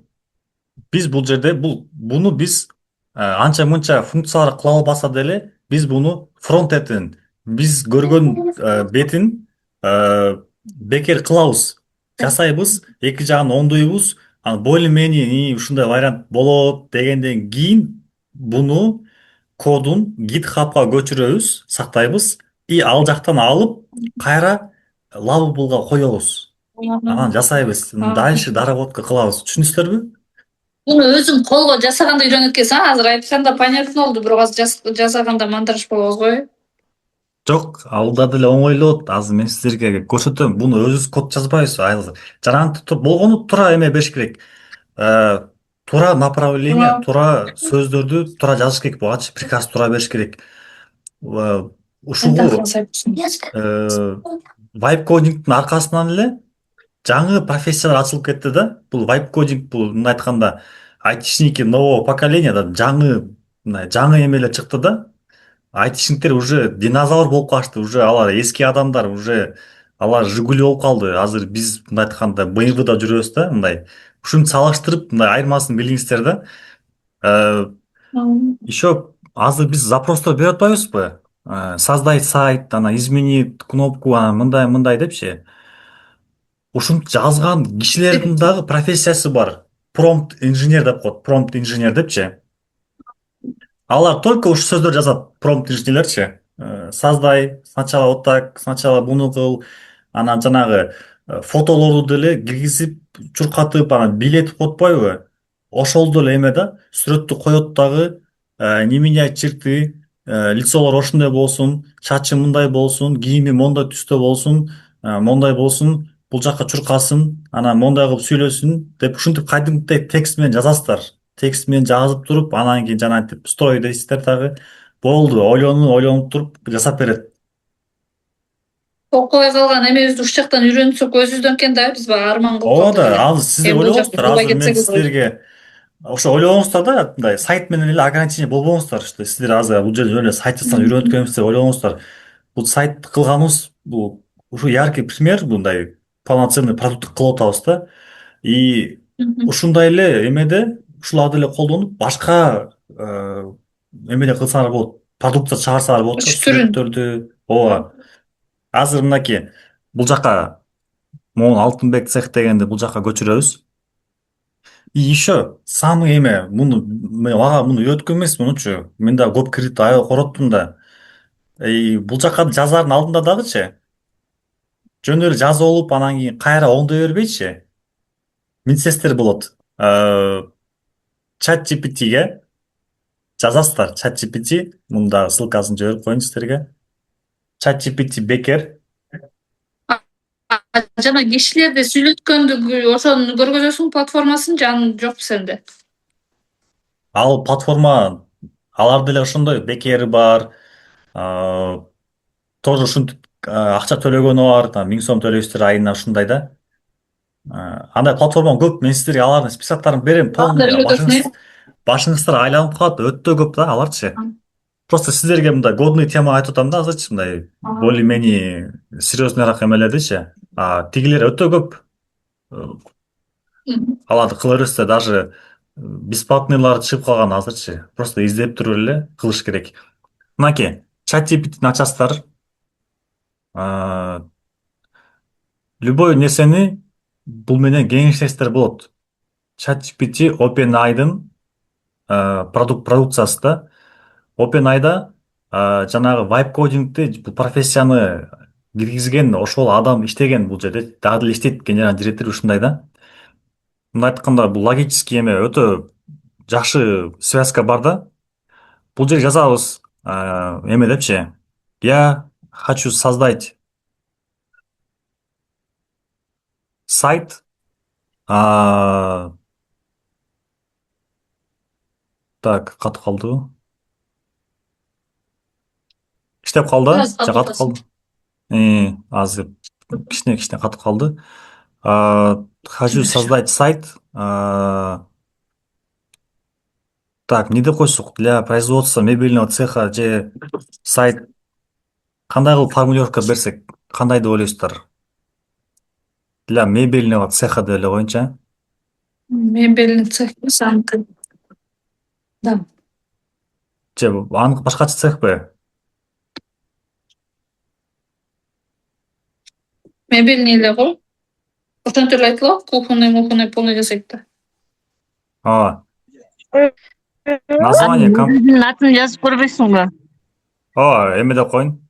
Speaker 1: Биз бул жерде буну биз анча мынча функциялар кыла албаса деле, биз буну фронтендин, биз көргөн бетин бекер кылабыз. Жасайбыз, эки жагын оңдойбуз. Более-менее ушундай вариант болот дегенден кийин буну кодун GitHub'га көчүрөбүз, сактайбыз и ал жактан алып кайра Lovable'га коебуз. Анан жасайбыз. Дальше доработка кылабыз. Түшүндүңүздөрбү?
Speaker 2: Буну өзүң колго жасаганда үйрөнөт экенсиң. Азыр айтканда понятно болду, бирок азыр жасаганда мандырыш болобуз го.
Speaker 1: Жок, алда деле оңойлот. Азыр мен сиздерге көрсөтөм. Буну өзүбүз код жазбайбыз. Жанагынтип болгону туура эме бериш керек. Туура направление, туура сөздөрдү туура жазыш керек. Буга приказ туура бериш керек. Ушугу vibe codingдин аркасынан эле жаңы профессиялар ачылып кетти да. Бул vibe coding, бул мындай айтканда айтишники нового поколения да, жаңы эмелер чыкты да. Айтишниктер уже динозавр болуп калышты, уже алар эски адамдар, уже алар Жигули болуп калды. Азыр биз мындай айтканда BMW-да жүрөбүз да, мындай. Ушуну салыштырып, мындай айырмасын билиңиздер да. Еще азыр биз запростор берип атпайбызбы? Создай сайт, измени кнопку, мындай депчи. Ушинтип жазган кишилердин дагы профессиясы бар. Промпт инженер деп коет, промпт инженер депчи. Алар только ушу сөздөр жазат, промпт инженерлерчи. Создай, сначала вот так, сначала буну кыл, анан жанагы фотолорду деле киргизип, чуркатып, анан билетип котпойбу? Ошол деле эме да, сүрөттү коет дагы, не менять черты, лицолор ошондой болсун, чачы мындай болсун, кийими мондай түстө болсун, мондай болсун, бул жакка чуркасын, анан мондай кылып сүйлөсүн деп ушинтип кайдымгыдай текст менен жазасыздар. Текст менен жазып туруп, анан кийин жанагынтип строй дейсиздер дагы. Болду, ойлонуп туруп жасап берет.
Speaker 2: Окубай калган эмебизди ушул жактан үйрөнсөк өзүбүздөн экен да, биз баягы арман кылып
Speaker 1: Ооба да, азыр сиздер ойлогонсуздар, азыр мен сиздерге ошо ойлогонсуздар да, мындай сайт менен эле ограничение болбоңуздар, что сиздер азыр бул жерде эле сайт жасап үйрөнүп келебиз деп ойлогонсуздар. Бул сайт кылганыбыз, бул ушу яркий пример, мындай полноценный продукт кылып атабыз да. И ушундай эле эмеде ушуларды эле колдонуп башка эмеле кылсаңар болот, продукция чыгарсаңар болот да, сүрөттөрдү. Ооба. Азыр мынакей бул жака могу Алтынбек цех дегенди бул жака көчүрөбүз. И еще самый эме, мен өткөн эмес мунучу. Мен да көп кредит аябай короттум да. Бул жака жазаардын алдында дагычы. Жөн эле жазып алып, анан кийин кайра оңдой бербейчи. Мintсестер болот. Чат GPT'ге жазасыздар. Чат GPT, мында ссылкасын жиберип коеюн сиздерге. Чат GPT бекер.
Speaker 2: Жана кишилерди сүйлөткөндү ошону көргөзөсүң платформасын же аны жокпу сенде?
Speaker 1: Ал платформа, алар деле ошондой бекери бар. Тоже ушинтип акча төлөгөнү бар. 1000 сом төлөйсүздөр айына ушундай да. Андай платформа көп. Мен сиздерге алардын списоктарын берем.
Speaker 2: Анда үйрөтөсүң,
Speaker 1: Башыңыздар айланып калат. Өтө көп да аларчы. Просто сиздерге мындай годный тема айтып атам да азырчы, мындай более-менее серьезныйраак эмелердичи. Тигилер өтө көп. Аларды кыла бересиздер, даже бесплатныйлар чыгып калган азырчы. Просто издеп туруп эле кылыш керек. Мынакей, чат GPT'ни ачасыздар. Любой нерсени бул менен кеңештесиздер болот. Чат GPT OpenAI'дын продукциясы да. OpenAI'да жанагы vibe coding'ди, бул профессияны киргизген ошол адам иштеген бул жерде. Дагы деле иштейт, генеральный директор ушундай да. Мындай айтканда бул логический эме өтө жакшы связка бар да. Бул жерге жазабыз эме депчи. Я хочу создать сайт. Так, катып калдыбы? Иштеп калды,
Speaker 2: Biraz
Speaker 1: же катып
Speaker 2: катып
Speaker 1: калды? Азыр кичине катып калды. Хочу создать сайт. Так, не деп койсок, для производства мебельного цеха же сайт. Кандай кылып формулировка берсек, кандай деп ойлойсуздар? Для мебельного цеха деп эле коеюнчу.
Speaker 2: Мебельный цех санкы. Да.
Speaker 1: Же аныкы башкача цехпи?
Speaker 2: Мебельный эле го. Ошентип эле айтылат, кухонный полный жасайт да.
Speaker 1: Название
Speaker 3: Магазиндин атын жазып көрбөйсүңбү?
Speaker 1: эме деп коеюн.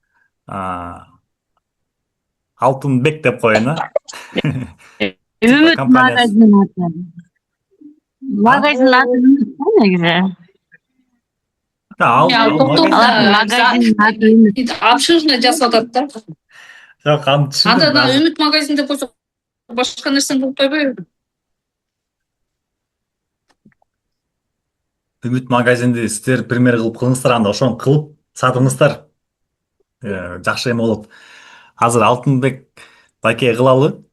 Speaker 1: Алтынбек деп коеюн,
Speaker 3: Үмүт
Speaker 1: компаниясы.
Speaker 3: магазин аты. Магазин аты Үмүт да негизи. Магазин аты Үмүт.
Speaker 2: Обширный жасап атат да.
Speaker 1: Жок, аны
Speaker 2: Анда
Speaker 1: түшүндүм.
Speaker 2: Үмүт магазин деп койсок башка нерсени кылып койбойбу?
Speaker 1: Үмүт магазинди сиздер пример кылып кылыңыздар, анда ошону кылып сатыңыздар. Жакшы эме болот. Азыр Алтынбек байке кылалы.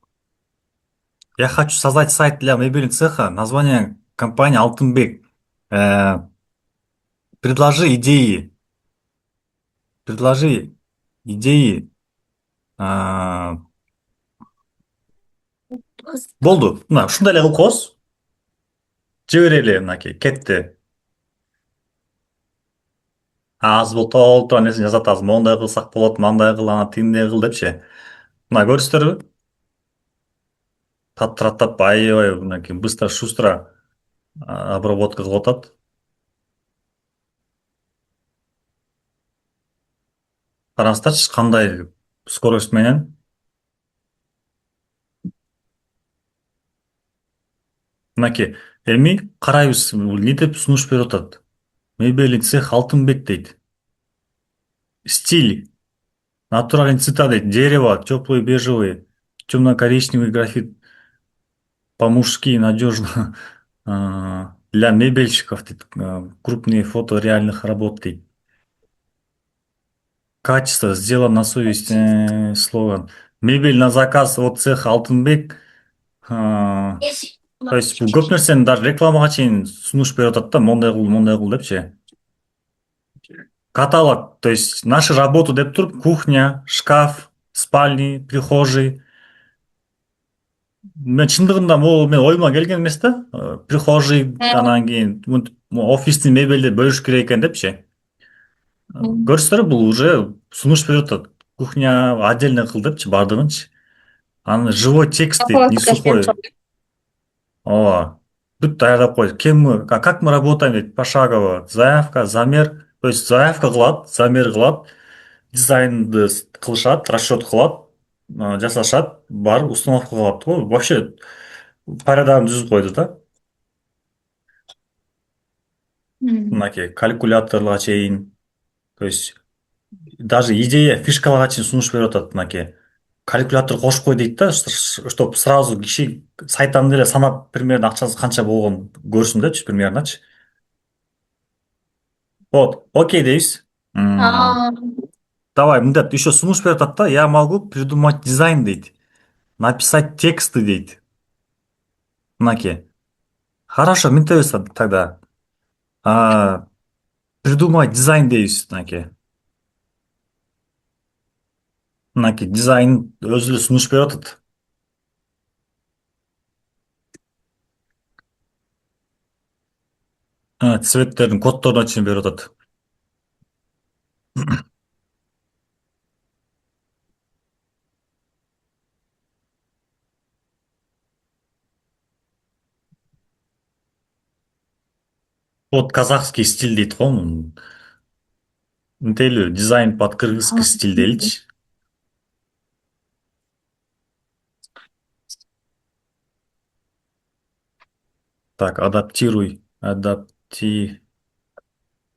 Speaker 1: Я хочу создать сайт для мебельного цеха. Название компании Алтынбек. Предложи идеи. Болду. Мына ушундай эле кылып коебуз. Жиберели, мынакей, кетти. Азыр бул толтоо нерсени жазат, азыр моундай кылсак болот, мындай кыл, ана тигиндей кыл депчи. Мына көрүсүздөрбү? Таптыраттап, аябай мынакей быстро шустро обработка кылып атат. Караңыздарчы кандай скорость менен. Мынакей, эми карайбыз, эмне деп сунуш берип атат. Мебельный цех Алтынбек дейт. Стиль. Натуральный цвета дейт. Дерево, теплый бежевый, темно-коричневый графит. По-мужски, надежно. Для мебельщиков дейт. Крупные фото реальных работ дейт. Качество сделано на совесть. Слоган. Мебель на заказ от цеха Алтынбек. То есть бул көп нерсени даже рекламага чейин сунуш берип атат да, мондай кыл депчи. Каталог, то есть наши работы деп туруп, кухня, шкаф, спальни, прихожий. Мен чындыгында бул мен оюма келген эмес да. Прихожий, анан кийин офистин мебелди бөлүш керек экен депчи. Көрсөтөр, бул уже сунуш берип атат. Кухня отдельно кыл депчи, бардыгынчы. Анан живой текст дейт, не сухой. Ооба. бүт даярдап койду. Как мы работаем дейт пошагово. Заявка, замер. То есть заявка кылат, замер кылат, дизайнды кылышат, расчет кылат, жасашат, барып установка кылат го. Вообще порядогун түзүп койду да. Мынакей калькуляторлорго чейин. То есть даже идея, фишкаларга чейин сунуш берип атат мынакей. Калькулятор кошуп кой дейт да, чтобы сразу киши сайттан эле санап примерно акчасы канча болгонун көрсүн дечи, примерночи. Вот, окей дейбиз. Давай, мындай еще сунуш берип атат да. Я могу придумать дизайн дейт. Написать тексты дейт. Мынакей. Хорошо, мынтебиз тогда. Придумать дизайн дейбиз мынакей. Мынакей дизайн өзү эле сунуш берип атат. Цветтердин коддоруна чейин берип атат. Вот казахский стиль дейт го. Мынтей эле дизайн под кыргызский стиль дейличи. Так, адаптируй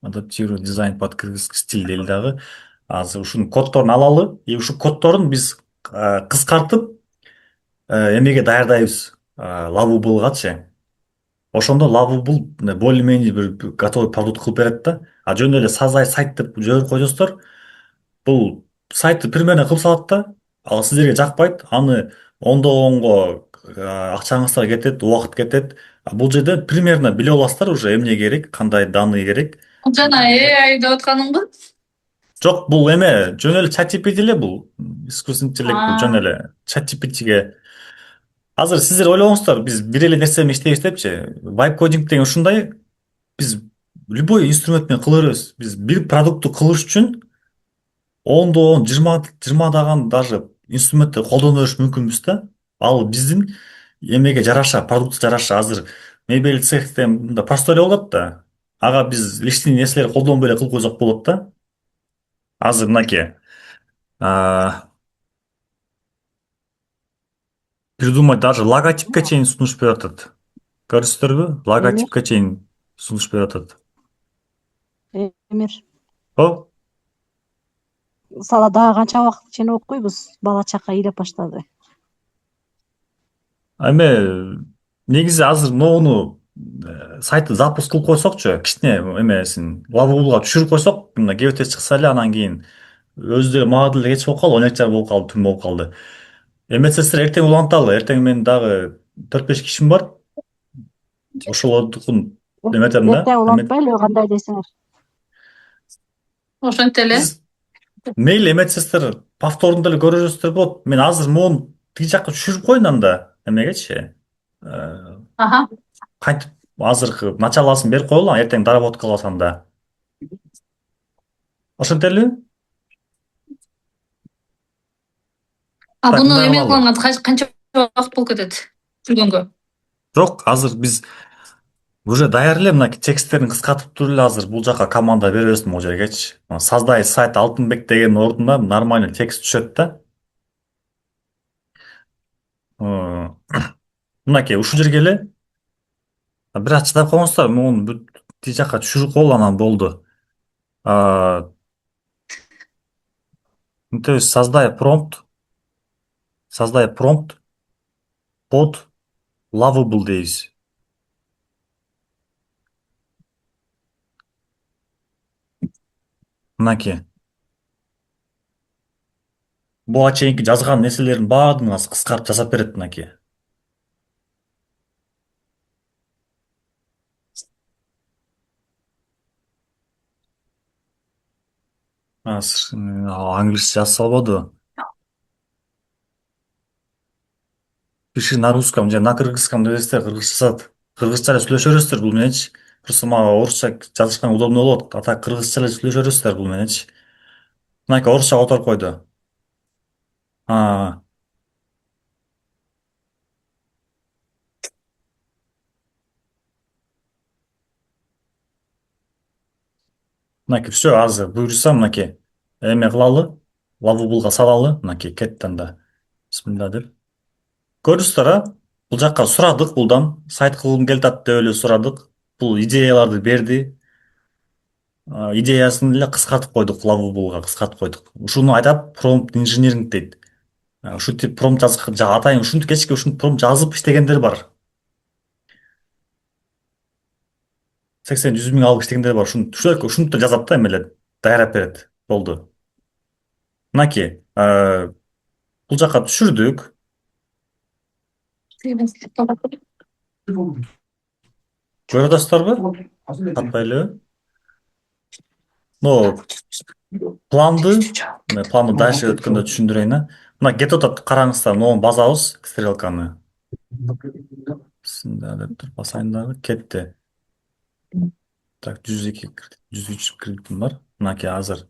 Speaker 1: дизайн под кыргызский стиль дейли дагы. Азыр ушунун коддорун алалы и ушу коддорун биз кыскартып эмеге даярдайбыз. Lovable'гачы. Ошондо Lovable более-менее бир готовый продукт кылып берет да. А жөн эле сазай сайт деп жиберип койсоңуздар, бул сайтты примерно кылып салат да. Ал сиздерге жакпайт, аны оңдогонго акчаңыздар кетет, убакыт кетет. Бул жерде примерно биле аласыздар уже эмне керек, кандай данные керек.
Speaker 2: Жана AI деп атканыңбы?
Speaker 1: Жок, бул эме жөн эле ChatGPT эле бул. Искусственный интеллект бул жөн эле ChatGPT'ге. Азыр сиздер ойлоңуздар, биз бир эле нерсе менен иштейбиз депчи. Vibe coding деген ушундай, биз любой инструмент менен кыла беребиз. Биз бир продуктты кылыш үчүн 10 20 даже инструменттер колдоно бериш мүмкүнбүз да. Ал биздин эмеге жараша, продуктка жараша. Азыр мебель цехте мында простой эле болот да. Ага биз лишний нерселерди колдонбой эле кылып койсок болот да. Азыр мынакей. Придумать даже логотипке чейин сунуш берип атат. Көрүсүздөрбү? Логотипке чейин сунуш берип атат.
Speaker 4: Эмир,
Speaker 1: О,
Speaker 4: сала дагы канча убакыт ичинде окуп койбуз? Бала чака ыйлап баштады.
Speaker 1: эме негизи азыр могуну сайтты запуск кылып койсокчу, кичине эмесин Lovable'га түшүрүп койсок, мына кебете чыкса эле анан кийин өзү мага деле кеч болуп калды, 12 болуп калды, түн болуп калды. Эметсездер эртең уланталы. Эртең мен дагы 4-5 кишим бар. Ошолордукун эметем да.
Speaker 4: Эртең улантпайлы, кандай десеңер.
Speaker 2: Ошентип эле.
Speaker 1: Биз мейли эметсездер повторунда эле көрө бересиздер болот. Мен азыр могуну тиги жакка түшүрүп коеюн анда. Эмегечи.
Speaker 2: Аха.
Speaker 1: Кантип азыркы началасын берип коелу, эртең доработка кыласам да. Ошентели элеби? Так,
Speaker 2: Буну
Speaker 1: мындай
Speaker 2: эме
Speaker 1: кылалы.
Speaker 2: кылганда канча убакыт болуп кетет? Жүргөнгө.
Speaker 1: Жок, азыр биз уже даяр эле мына тексттерин кыскартып туруп эле азыр бул жака команда беребиз могу жергечи. Создай сайт Алтынбек деген ордуна нормальный текст түшөт да. Мынакей ушул жерге эле бир аз чыдап коюңуздар, могуну тиги жака түшүрүп коелу, анан болду. Мынтебиз создай промпт под Lovable дейбиз. Мынакей. Буга чейинки жазган нерселердин баардыгын кыскартып жасап берет мынакей. Англисче жазса болбоду. Пиши на русском же на кыргызском дебесиздер, кыргызча жазат. Кыргызча эле сүйлөшө бересиздер бул мененчи. Просто мага орусча жазышкан удобный болот. А так кыргызча эле сүйлөшө бересиздер бул мененчи. Мынакей орусча которуп койду. Мынакей все азыр буюрса мынакей эме кылалы, лавабулга салалы, мынакей кетти анда. Бисмилла деп. Көрдүңүздөр а? Бул жакка сурадык булдан, сайт кылгым келип атат деп эле сурадык. Бул идеяларды берди. Идеясын эле кыскартып койдук, лавабулга кыскартып койдук. Ушуну айтат промпт инженеринг дейт. Ушинтип промпт атайын ушинтип кечке ушинтип промпт жазып иштегендер бар. 80-100 миң алып иштегендер бар. Ушинтип жазат да эмеле даярдап берет. Болду. Мынакей, бул жака түшүрдүк. Көрүп атасыздарбы? Катпайлы. Но планды дальше өткөндө түшүндүрөйүн а. Мына кетип атат, караңыздар, могу базабыз стрелканы. Деп туруп басайын дагы, кетти. Так, 102 кредит, 103 кредитим бар. Мынакей азыр.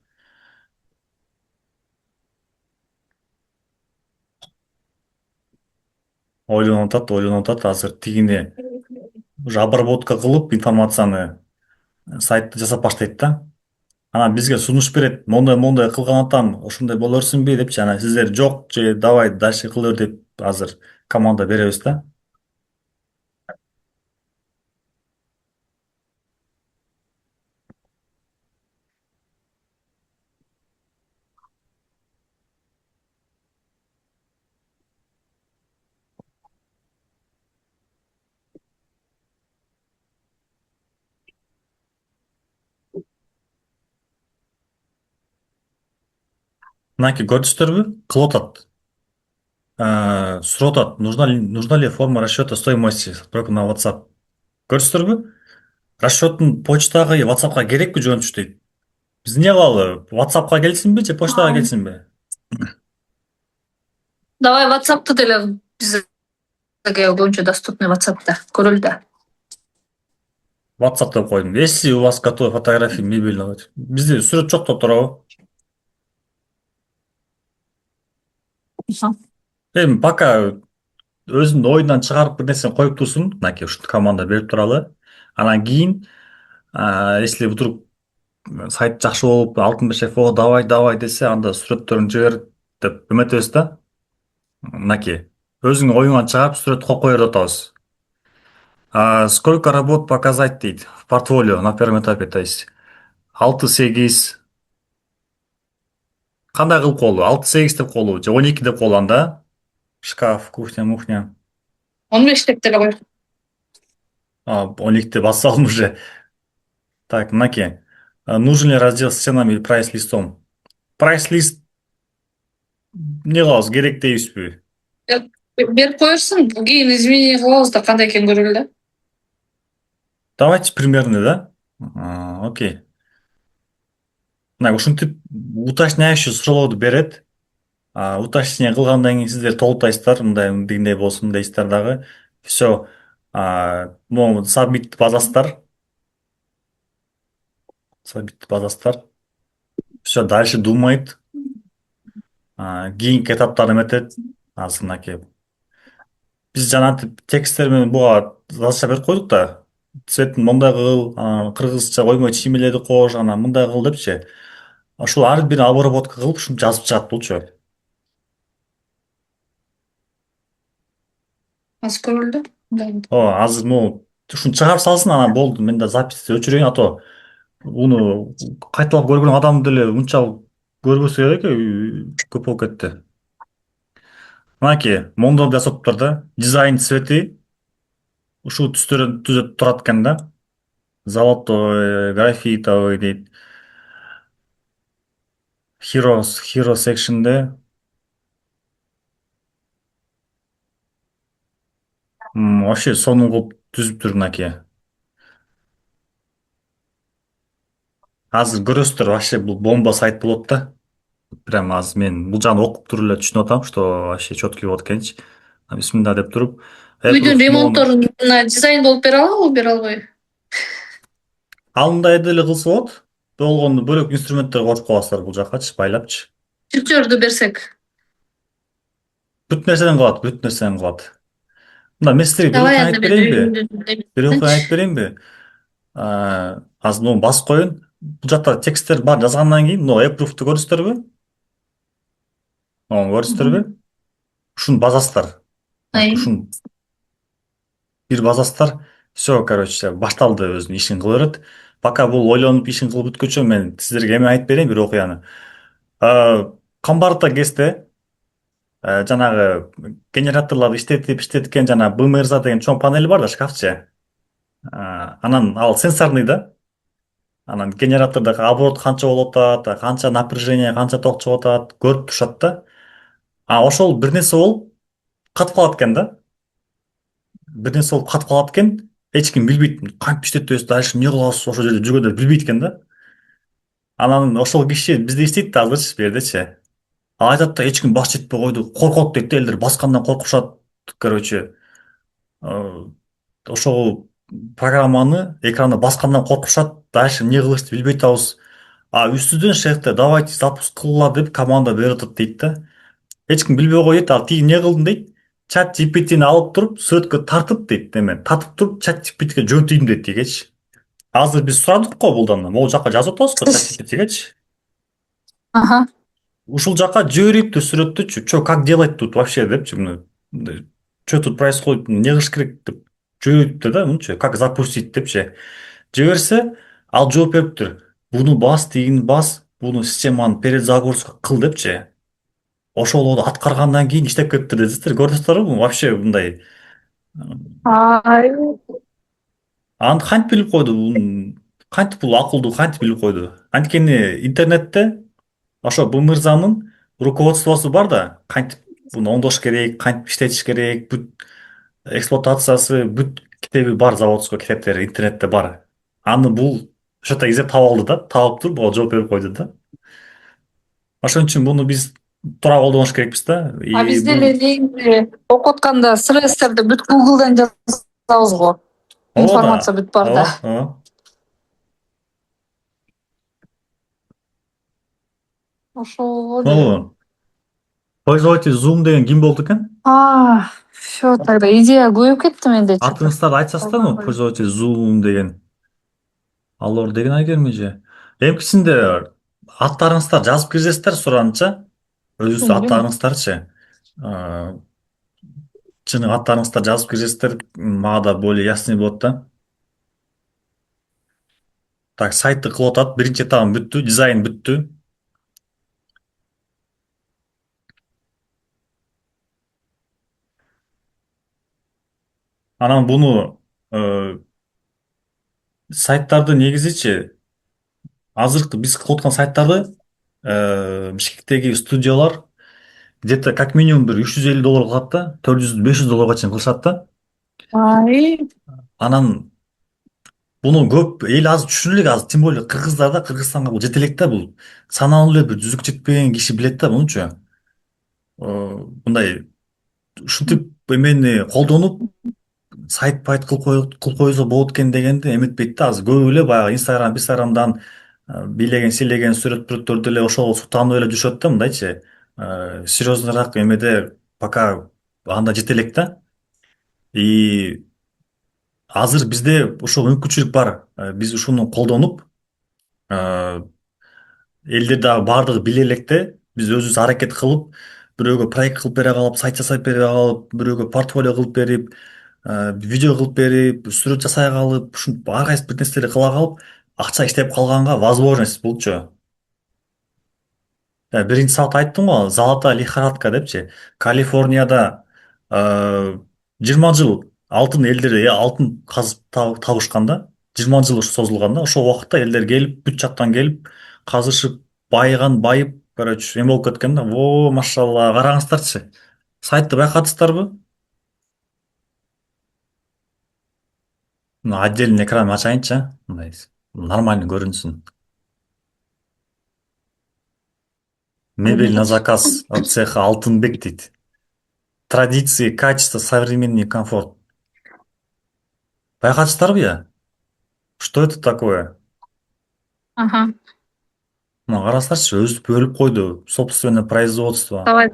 Speaker 1: Ойлонуп атат, азыр тигини уже обработка кылып информацияны сайтты жасап баштайт да. Анан бизге сунуш берет. Мондай кылган атам, ошондой боло берсинби депчи. Анан сиздер жок же давай дальше кыла бер деп азыр команда беребиз да. Мынакей көрдүңүздөрбү? Кылып атат. Сурап атат. Нужна ли форма расчета стоимости на WhatsApp? Көрдүңүздөрбү? Расчеттун почтага и WhatsAppка керекпи жөнүтүш дейт. Биз эмне кылалы? WhatsAppка келсинби же почтага келсинби?
Speaker 2: Давай WhatsApp'ты деле бизге көбүнчө доступный WhatsApp'та көрөлү да.
Speaker 1: WhatsApp деп койдум. Если у вас готовы фотографии мебельного, бизде сүрөт жок деп турабы? Эми пока өзүнүн оюндан чыгарып бир нерсени коюп турсун, мынакей ушинтип команда берип туралы. Анан кийин, если вдруг сайт жакшы болуп, Алтынбешев давай десе, анда сүрөттөрүн жибер деп эметебиз да. Мынакей өзүңүн оюңан чыгарып сүрөт коюп кое берип атабыз. Сколько работ показать дейт в портфолио на первом этапе, то есть 6-8 кандай кылып коелу? 6-8 деп коелу же 12 деп коелу анда? Шкаф, кухня, мухня.
Speaker 2: 15 деп деле кой.
Speaker 1: 12 деп басалым уже. Так, мынакей. Нужен ли раздел с ценами или прайс-листом? Прайс-лист эмне кылабыз, керек дейбизби?
Speaker 2: Берип коерсуң, кийин изменение кылабыз да кандай экенин көрөлү да.
Speaker 1: Давайте примерно, да? Окей. Мына ушинтип уточняющий суроолорду берет. Уточнение кылгандан кийин сиздер толуктайсыздар, мындай болсун дейсиздер дагы. Все. Могу submit басасыздар. Все, дальше думает. Кийинки этаптар эметет. Азыр мынакей. Биз жанагы тексттер менен буга жаза берип койдук да. Цветин мондай кыл, кыргызча коймой чимелерди кош, анан мындай кыл депчи. Ошол ар бир обработка кылып ушинтип жазып чыгат болчу.
Speaker 2: Азыр көрөлү да.
Speaker 1: Азыр ушуну чыгарып салсын, анан болду. Мен да записти өчүрөйүн, а то уну кайталап көргөн адам деле унчалык көрбөсө керек, көп болуп кетти. Мынакей, мондо жасаптыр да. Дизайн цвети ушул түстөрдөн түзөт турат экен да. Золотой, графитовый дейт. Hero section'де вообще сонун кылып түзүптүр мынакей. Азыр көрөсүздөр, вообще бул бомба сайт болот да. Прям азыр мен бул жагын окуп туруп эле түшүнүп атам, что вообще четкий болот экенчи. Бисмилла деп туруп.
Speaker 2: Үйдүн ремонтторуна дизайн болуп бере алабы, бере албайбы?
Speaker 1: Мындай деле кылса болот. Болгону бөлөк инструменттер кошуп коесуздар бул жакачы, байлапчы.
Speaker 2: Чүрчөрдү берсек.
Speaker 1: Бүт нерседен кылат. Мына мен сиздерге
Speaker 2: Давай
Speaker 1: айтып берейинби? Азыр басып коеюн. Бул жакта тексттер бар жазгандан кийин мына approved көрүсүздарбы? Көрүсүздарбы? Ушуну базасыздар.
Speaker 2: Ай.
Speaker 1: Ушуну бир базасыздар. Все, короче, башталды өзүнүн ишин кыла берет. Пока бул ойлонуп ишин кылып бүткөнчө мен сиздерге эме айтып берейин, бир окуяны. Камбарда кезде жанагы генераторлорду иштеткен жана БМРЗ деген чоң панели бар да, шкафчы. Анан ал сенсорный да. Анан генератордогу оборот канча болуп атат, канча напряжение, канча ток чыгып атат, көрүп турушат да. Ошол бир нерсе болуп катып калат экен да. Бир нерсе болуп катып калат экен, эч ким билбейт. Кантип иштетебиз, дальше эмне кылабыз, ошол жерде жүргөндө билбейт экен да. Анан ошол киши бизде иштейт да азырчы бул жердечи. Ал айтат да, эч ким баш жетпей койду, коркот дейт да, элдер баскандан коркушат. Короче, ошол программаны экранды баскандан коркушат, дальше эмне кылышты билбей атабыз. Үстүдөн шефте давайте запуск кылгыла деп команда берип атат дейт да. Эч ким билбей коет, ал тиги эмне кылдым дейт. Чат GPT'ни алып туруп, сүрөткө тартып дейт, эме, татып туруп чат GPT'ге жөнөтөйм дейт тигечи. Азыр биз сурадык го булдан, могул жака жазып атабыз го чат GPT'гечи.
Speaker 2: Аха.
Speaker 1: Ушул жака жибериптир сүрөттүчү. Чё, как делать тут вообще депчи муну. Что тут происходит? Эмне кылыш керек деп жибериптир да, мынчы, как запустить депчи. Жиберсе, ал жооп бериптир. Буну бас, тигини бас, буну системаны перезагрузка кыл депчи. Ошол аткаргандан кийин иштеп кетиптир десиздер. Көрдүңүздөрбү? Вообще мындай.
Speaker 2: Ай.
Speaker 1: Кантип билип койду? Кантип бул акылдуу, кантип билип койду? Анткени интернетте ошо БМРЗанын руководствосу бар да, кантип буну оңдош керек, кантип иштетиш керек, бүт эксплуатациясы, бүт китеби бар, заводской китептери интернетте бар. Аны бул ошо жерде издеп таап алды да, таап туруп ага жооп берип койду да. Ошон үчүн буну биз туура колдонуш керекпиз да.
Speaker 2: Биз деле негизи окуп атканда стресстерди бүт Google'дан жазабыз го. Информация бүт бар да. Ошол.
Speaker 1: Пользователь Zoom деген ким болду экен?
Speaker 2: Всё, тогда идея көбөйүп кетти менде.
Speaker 1: Атыңыздарды айтсаңыздарбы, пользователь Zoom деген. Алор деген айгермеже. Эмкисинде аттарыңыздар жазып киргизесиздер сураныча. Өзүңүз аттарыңыздарчы. Чыныгы аттарыңыздар жазып киргизесиздер, мага да более ясный болот да. Так, сайтты кылып атат. Биринчи этабым бүттү, дизайн бүттү. Анан буну сайттарды негизичи азыркы биз кылып аткан сайттарды Бишкектеги студиялар где-то как минимум бир $350 кылат да, $400–500 чейин кылышат да. Анан буну көп эл азыр түшүнө элек, азыр тем более кыргыздарда, Кыргызстанга бул жете элек да, бул саналуу эле бир жүзүк жетпеген киши билет да мунучу. Мындай ушинтип эмени колдонуп сайт кылып койсо болот экен дегенди эметпейт да. Азыр көбү эле баягы Инстаграмдан бийлеген сийлеген сүрөттөрдү эле ошол сутанып эле жүрүшөт да, мындайчы. Серьезныйраак эмеде пока анда жете элек да. И азыр бизде ушул мүмкүнчүлүк бар. Биз ушуну колдонуп, элдер дагы баардыгы биле электе, биз өзүбүз аракет кылып, бирөөгө проект кылып бере калып, сайт жасап бере калып, бирөөгө портфолио кылып берип, видео кылып берип, сүрөт жасай калып, ушинтип ар кайсы бир нерселерди кыла калып, акча иштеп калганга возможность болчу. Биринчи сабакта айттым го, золотая лихорадка депчи. Калифорнияда 20 жыл алтын элдер алтын казып табышкан да. 20 жыл созулган да. Ошол убакытта элдер келип, бүт жактан келип, казышып, байып, короче, эме болуп кеткен да. Машалла, караңыздарчы. Сайтты байкадыңыздарбы? Отдельный экран ачайынчы, мындай нормально көрүнсүн. Мебель на заказ от цеха Алтынбек дейт. Традиции, качество, современный комфорт. Байкадыңыздарбы я? Что это такое?
Speaker 2: Аха.
Speaker 1: Карасаңыздарчы, өзү бөлүп койду. Собственное производство.
Speaker 2: Давай.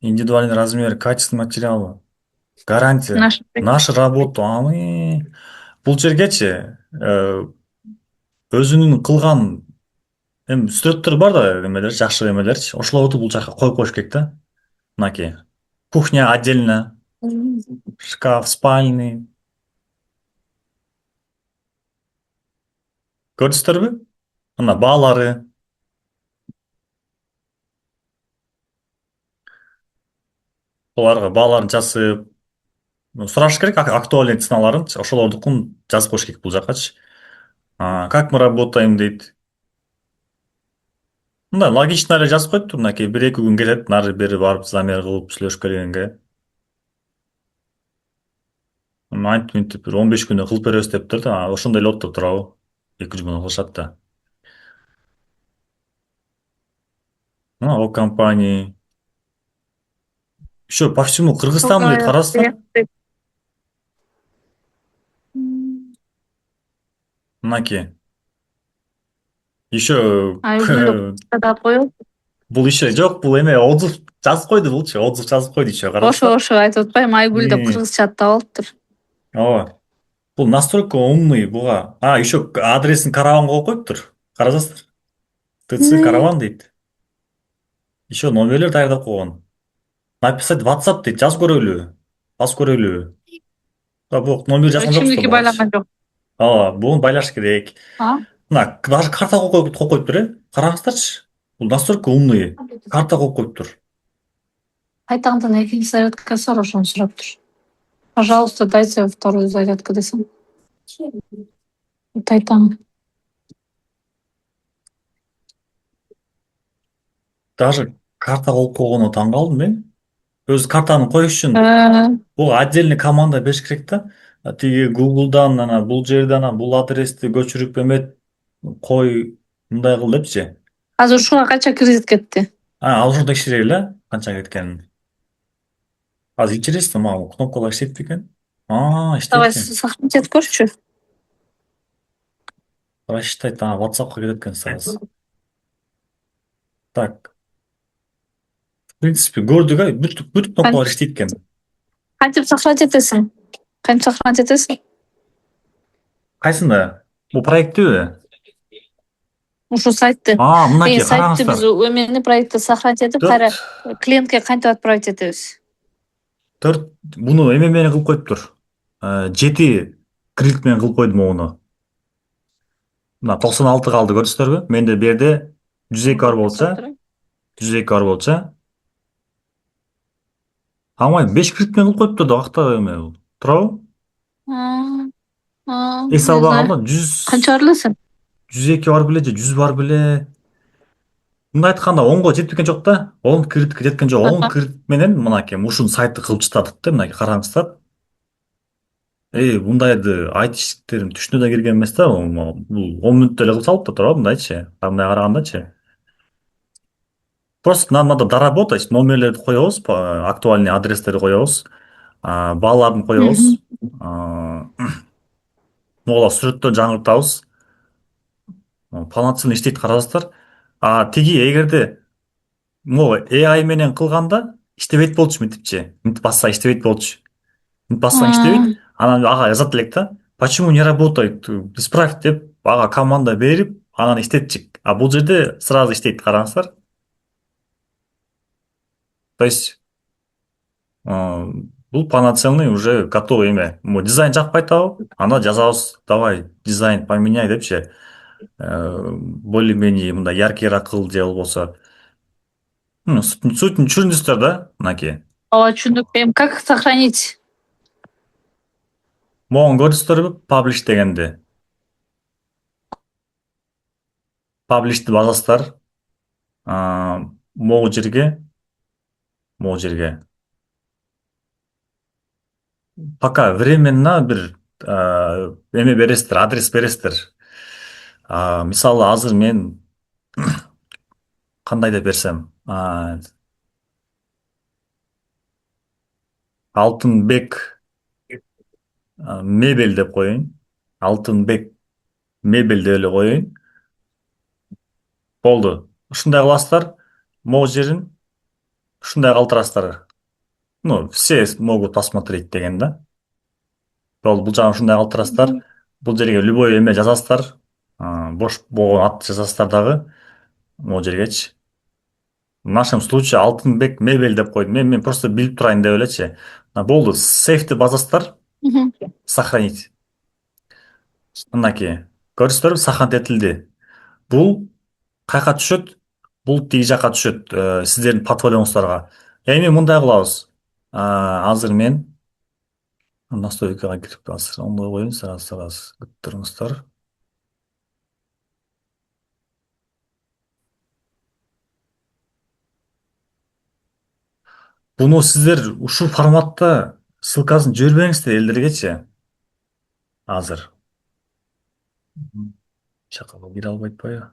Speaker 1: Индивидуальный размер, качественный материалы. Гарантия. Наша работа. Бул жергечи өзүнүн кылган эми сүрөттөр бар да эмелер, жакшы эмелерчи. Ошолорду бул жака коюп коюш керек да. Мынакей. Кухня отдельно, шкаф спальный. Көрдүңүздөрбү? Мына баалары. Оларга бааларын жазып, сураш керек актуальный ценаларын. Ошолордукун жазып коюш керек бул жакачы. Как мы работаем дейт. Мындай логично эле жазып коюптур. Мынакей 1-2 күн кетет, нары бери барып замер кылып сүйлөшүп келгенге. Антип мынтип бир 15 күндө кылып беребиз дептир да. Ошондой эле болуп турабы? 2 жуманы кылышат да. О компании. Еще по всему Кыргызстану дейт, карасыздар. Мынакей. Еще
Speaker 2: Айгүл да коюп.
Speaker 1: бул еще жок, бул эме отзыв жазып койду булчу. Отзыв жазып койду еще, карасыздар.
Speaker 2: Ошо айтып атпаймынбы, Айгүл деп кыргызча аттап алыптыр.
Speaker 1: Ооба. Бул настолько умный буга. Еще адресин караван коюп коюптур. Карасыздар. ТЦ караван дейт. Еще номерлер даярдап койгон. Написать WhatsApp дейт, жазып көрөлү. Басып көрөлү. Бул номер жазган
Speaker 2: Кимдики
Speaker 1: жоксуздар.
Speaker 2: байланган жок.
Speaker 1: Буну байлаш керек. Мына даже карта коюп коюптур, караңыздарчы. Бул настолько умный. Карта коюп коюптур.
Speaker 2: Кайтадан экинчи зарядкасы бар, ошону сураптыр. Пожалуйста, дайте вторую зарядку десем. Тайтан.
Speaker 1: Даже карта коюп койгонуна таң калдым мен. Өзү картаны коюш үчүн буга отдельный команда бериш керек да. Тиги Google'дан бул жерден бул адрести көчүрүп эмет кой, мындай кыл депчи.
Speaker 2: Азыр ушуга канча кредит кетти?
Speaker 1: Ал ошондо текшерели эле канча кеткенин. Азыр интересно, мага кнопкалар иштейт бекен? Иштейт
Speaker 2: Давай
Speaker 1: экен.
Speaker 2: сохранить этип көрчү.
Speaker 1: Рассчитать, WhatsApp'ка кетет экен сразу. Так. В принципе, көрдүк, бүт кнопкалар иштейт экен.
Speaker 2: Кантип сохранить этесиң? Кантип сохранить этесиң?
Speaker 1: Кайсында? Бул проекттеби?
Speaker 2: Ушу сайтты.
Speaker 1: Мынакей,
Speaker 2: Сайтты биз
Speaker 1: караңыздар.
Speaker 2: эмени проектти сохранить этип, кайра клиентке кантип отправить этебиз?
Speaker 1: 4 буну эме менен кылып коюптур. 7 кредит менен кылып койдум муну. Мына 96 калды, көрдүңүздөрбү? Менде бу жерде 102 бар болчу. 102 бар болчу. Амай 5 кредит менен кылып коюптур да, акта эме бул. Турабы? Эс албаганда 100
Speaker 2: Канча бар элесиң?
Speaker 1: 102 бар беле же 100 бар беле? Мындай айтканда 10го жеткен жок да. 10 кредитке жеткен жок. 10 кредит менен мынакей ушул сайтты кылып чыгардык да, мынакей караңыздар. Мындайды айтыштерим түшүнө да кирген эмес да. Бул 10 мүнөттө эле кылып салып да турабы, мындайчы. Мындай карагандачы. Просто нам надо доработать, номерлерди коебуз, актуальный адрестерди коебуз, бааларын коебуз. Могула сүрөттөрдү жаңыртабыз. Полноценный иштейт, карасыздар. Тиги эгерде могу AI менен кылганда иштебейт болчу, мынтипчи. Мынтип басса иштебейт болчу. Мынтип бассаң иштебейт. Анан ага жазат элек да. Почему не работает? Исправь деп ага команда берип, анан иштетчик. Бул жерде сразу иштейт, караңыздар. То есть бул полноценный уже готовый эме. Дизайн жакпай атабы? Анда жазабыз, давай дизайн поменяй депчи. Более-менее мындай яркийраак кыл же болбосо. Сутун түшүндүңүздөр да, мынакей.
Speaker 2: Ооба, түшүндүк. Как сохранить?
Speaker 1: Могун көрдүңүздөрбү? Publish дегенди. Publish'ти басасыздар. Могу жерге. Пока временно бир эме бересиздер, адрес бересиздер. Мисалы азыр мен кандай деп берсем, Алтынбек мебель деп коеюн. Алтынбек мебель деп эле коеюн. Болду. Ушундай кыласыздар. Могу жерин ушундай калтырасыздар. Все могут посмотреть деген да. Бул жагын ушундай калтырасыздар. Бул жерге любой эме жазасыздар. Бош болгон ат жасасыздар дагы могу жергечи. В нашем случае Алтынбек мебель деп койдум. Мен просто билип турайын деп элечи. Болду, сейфти басасыздар, сохранить. Мынакей. Көрдүңүздөрбү, сохранить этилди. Бул каяка түшөт? Бул тиги жака түшөт, сиздердин портфолиоңуздарга. Эми мындай кылабыз. Азыр мен настройкага кирип азыр оңдой коеюн, сразу күтүп туруңуздар. Буну сиздер ушул форматта ссылкасын жибербеңиздер элдергечи. Азыр. Чакалга кире албай атпайбы?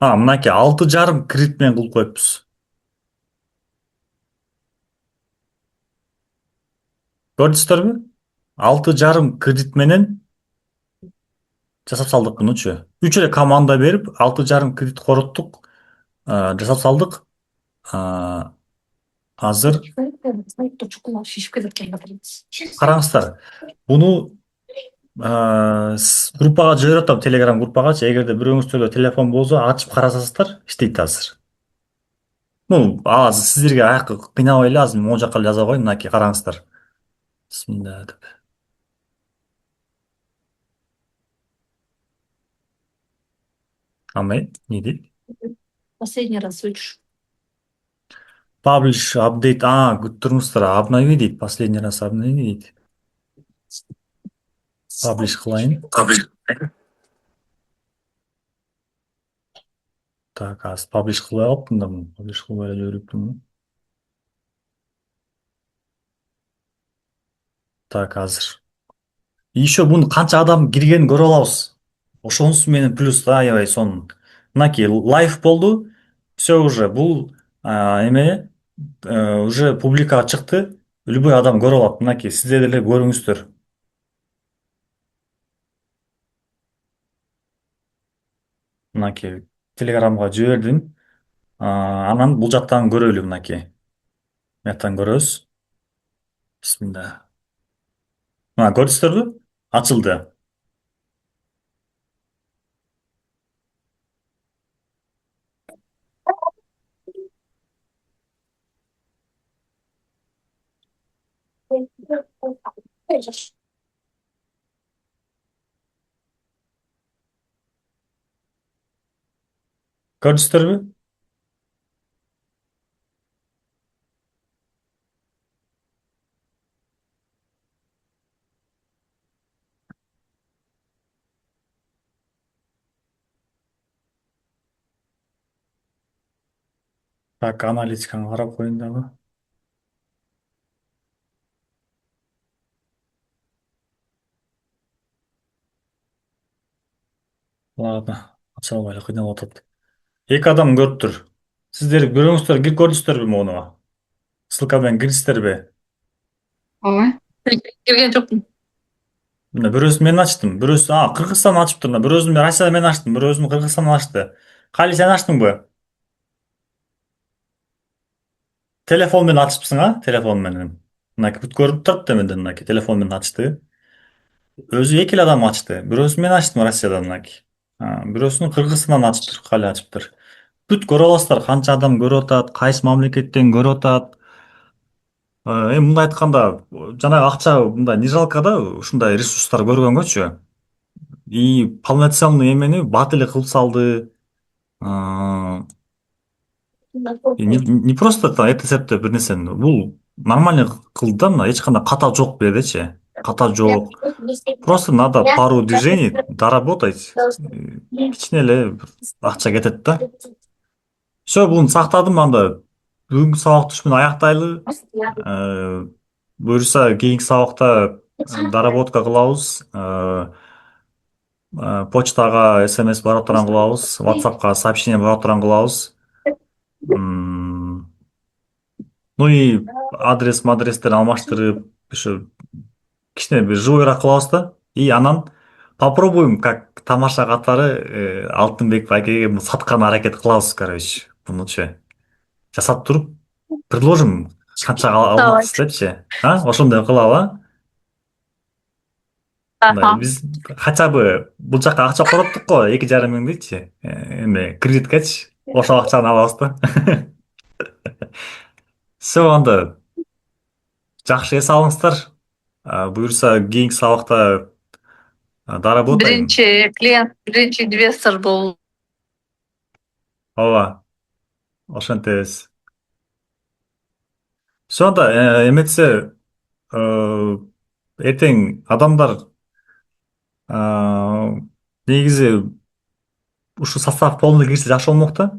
Speaker 1: Мынакей 6,5 кредит менен кылып коюпбуз. Көрдүңүздөрбү? 6,5 кредит менен жасап салдык мунучу. 3 эле команда берип 6,5 кредит короттук, жасап салдык. Азыр караңыздар. Буну группага жиберип атам, Telegram группагачы. Эгерде бирөөңүздөрдө телефон болсо, ачып карасаңыздар, иштейт азыр. Азыр сиздерге аякы кыйнабай эле азыр могу жака жаза коеюн, мынакей караңыздар. Бисмилла деп. Амай, не дейт?
Speaker 2: Последний раз учу.
Speaker 1: Publish, update, күтүп туруңуздар, обнови дейт, последний раз обнови дейт. Publish кылайын. Так, азыр publish кылбай калыптым да, publish кылбай эле жибериптирмин. Так, азыр. Еще буну канча адам киргенин көрүп алабыз. Ошонусу менен плюс да, аябай сонун. Мынакей лайв болду. Все уже бул эме уже публикага чыкты. Любой адам көрүп алат. Мынакей сиздер деле көрүңүздөр. Мынакей Телеграмга жибердим. Анан бул жактан көрөлү, мынакей. Мынтан көрөбүз. Бисмилла. Көрдүңүздөрбү? Ачылды. Көрдүңүздөрбү? Так, аналитиканы карап коеюн дагы. Ладно, ача албай эле кыйналып атат. 2 адам көрүптүр. Сиздер бирөөңүздөр кирип көрдүңүздөрбү муну? Ссылка менен кирдиңиздерби?
Speaker 2: Ой. Кирген жокмун.
Speaker 1: Мына бирөөсүн мен ачтым, бирөөсү Кыргызстан ачыптыр. Мына бирөөсүн Россияда мен ачтым, бирөөсүн Кыргызстан ачты. Кали сен ачтыңбы? Телефон менен ачыпсың, телефон менен. Мынакей бүт көрүнүп турат да менде, мынакей телефон менен ачты. Өзү 2 эле адам ачты. Бирөөсүн мен ачтым Россиядан, мынакей. Бирөөсүн Кыргызстандан ачыптыр, кали ачыптыр. Бүт көрүп аласыздар, канча адам көрүп атат, кайсы мамлекеттен көрүп атат. Эми мындай айтканда, жанагы акча мындай нижалкада ушундай ресурстар көргөнгөчү. И полноценный эмени бат эле кылып салды. Не просто это септе бир нерсени. Бул нормально кылды да, мына эч кандай ката жок бердечи. Ката жок. Просто надо пару движений доработать. Кичине эле акча кетет да. Все, буну сактадым, анда бүгүнкү сабак түш менен аяктайлы. Буюрса кийинки сабакта доработка кылабыз. Почтага SMS барып турган кылабыз, WhatsAppка сообщение барып турган кылабыз. Ну и адрестерин алмаштырып, ошо кичине бир живойраак кылабыз да. И анан попробуем, как тамаша катары Алтынбек байкеге саткан аракет кылабыз, короче. Бунучу жасап туруп предложим канча алмакчысыз депчи. Ошондой кылалы.
Speaker 2: Аха.
Speaker 1: Биз хотя бы бул жака акча короттук го 2,5 миңдичи. Эме кредиткечи. Ошол акчаны алабыз да. Все анда жакшы эс алыңыздар. Буюрса кийинки сабакта доработайм.
Speaker 2: Биринчи клиент, биринчи инвестор болду.
Speaker 1: Ооба. Ошентебиз. Все анда эметсе эртең адамдар негизи ушу состав полный кирсе жакшы болмок да.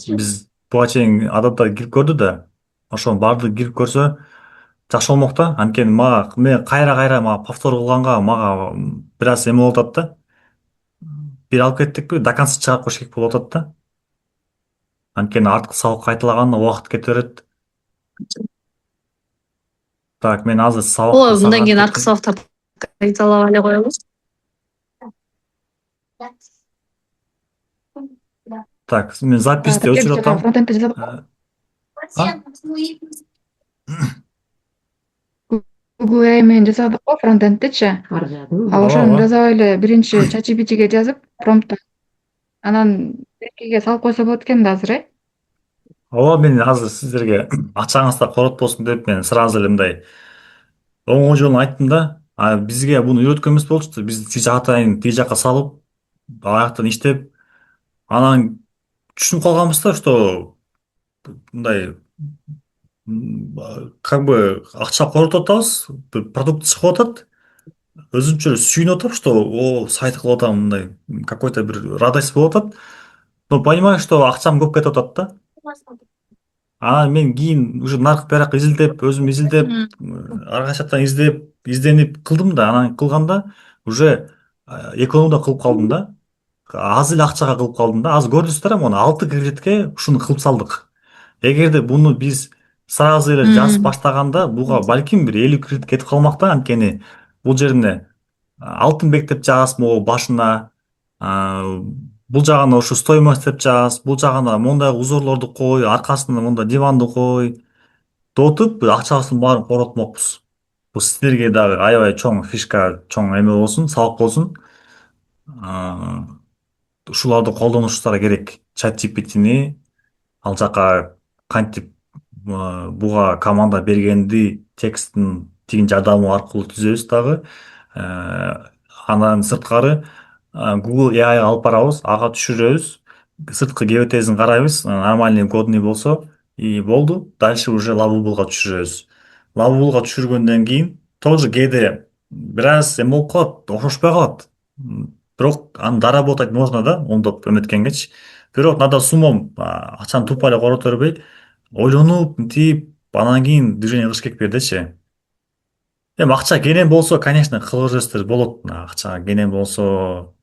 Speaker 1: Биз буга чейин адамдар кирип көрдү да. Ошонун баардыгы кирип көрсө жакшы болмок да. Анткени мен кайра мага повтор кылганга мага бир аз эме болуп атат да. Бир алып кеттикпи, до конца чыгарып коюш керек болуп атат да. Анткени арткы сабак кайталаганда убакыт кете берет. Так, мен азыр сабак.
Speaker 2: Ой, мындан кийин аркы сабактарды кайталап эле коебуз.
Speaker 1: Так, мен записьти өчүрүп атам.
Speaker 6: Фронтендте жазып Google AI менен жасадык го фронтендтичи. А ошону
Speaker 1: Ооба.
Speaker 6: жасап эле биринчи ChatGPT'ге жазып промптта. Анан экиге салып койсо болот экен да азыр,
Speaker 1: Ооба, мен азыр сиздерге акчаңызда корот болсун деп мен сразу эле мындай оңой жолун айттым да. Бизге буну үйрөткөн эмес болчу. Биз тиги жака салып, аяктан иштеп, анан түшүнүп калганбыз да, что мындай как бы акча коротуп атабыз, продукт чыгып атат. Өзүнчө сүйүнүп атам, что сайт кылып атам, мындай какой-то бир радость болуп атат. Но понимаю, что акчам көп кетип атат да. Мен кийин уже наркы барак изилдеп, өзүм изилдеп, ар кайсы жактан изденип кылдым да. Анан кылганда уже экономия кылып калдым да. Аз эле акчага кылып калдым да. Азыр көрдүңүздөр, муну 6 кредитке ушуну кылып салдык. Эгерде буну биз сразу эле жазып баштаганда, буга балким бир 50 кредит кетип калмак да. Анткени бул жерине Алтынбек деп жазасыз могу башына. Бул жагына ушу стоимость деп жаз, бул жагына мондай узорлорду кой, аркасына мондай диванды кой. Дотуп акчабыздын баарын коротмокпуз. Бул сиздерге дагы аябай чоң фишка, чоң эме болсун, сабак болсун. Ушуларды колдонушуңуздар керек. ChatGPT'ни ал жака кантип буга команда бергенди тексттин тигин жардамы аркылуу түзөбүз дагы. Андан сырткары Google AI алып барабыз, ага түшүрөбүз. Сырткы кебетесин карайбыз, нормальный кодный болсо, и болду. Дальше уже Lovable'га түшүрөбүз. Lovable'га түшүргөндөн кийин тоже кээде бир аз эме болуп калат, ошошпой калат. Бирок аны доработать можно да, оңдоп эметкенгечи. Бирок надо с умом, акчаны тупо эле корото бербей, ойлонуп, мынтип, анан кийин движение кылыш керек бердечи. Эми акча кенен болсо, конечно, кыла бересиздер болот. Акча кенен болсо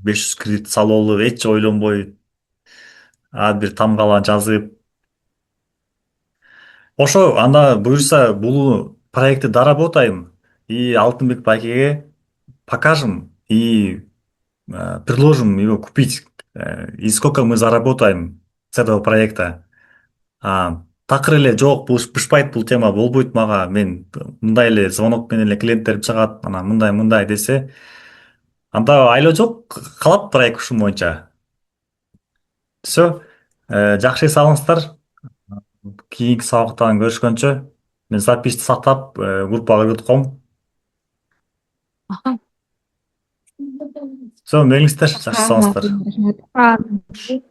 Speaker 1: 500 кредит салып, эч ойлонбой, бир тамгала жазып. Ошо анда буюрса бул проектти доработайм и Алтынбек байкеге покажем и предложим его купить. И сколько мы заработаем с этого проекта. Такыр эле жок, бышпайт бул тема, болбойт мага. Мен мындай эле звонок менен эле клиенттерим чыгат, анан мындай десе, анда айло жок, калат проект ушун боюнча. Все, жакшы эс алыңыздар. Кийинки сабактан көрүшкөнчө, мен записьти сактап, группага кіргізіп коем. Все, меңиңиздер, жакшы салыңыздар.
Speaker 6: Рахмат.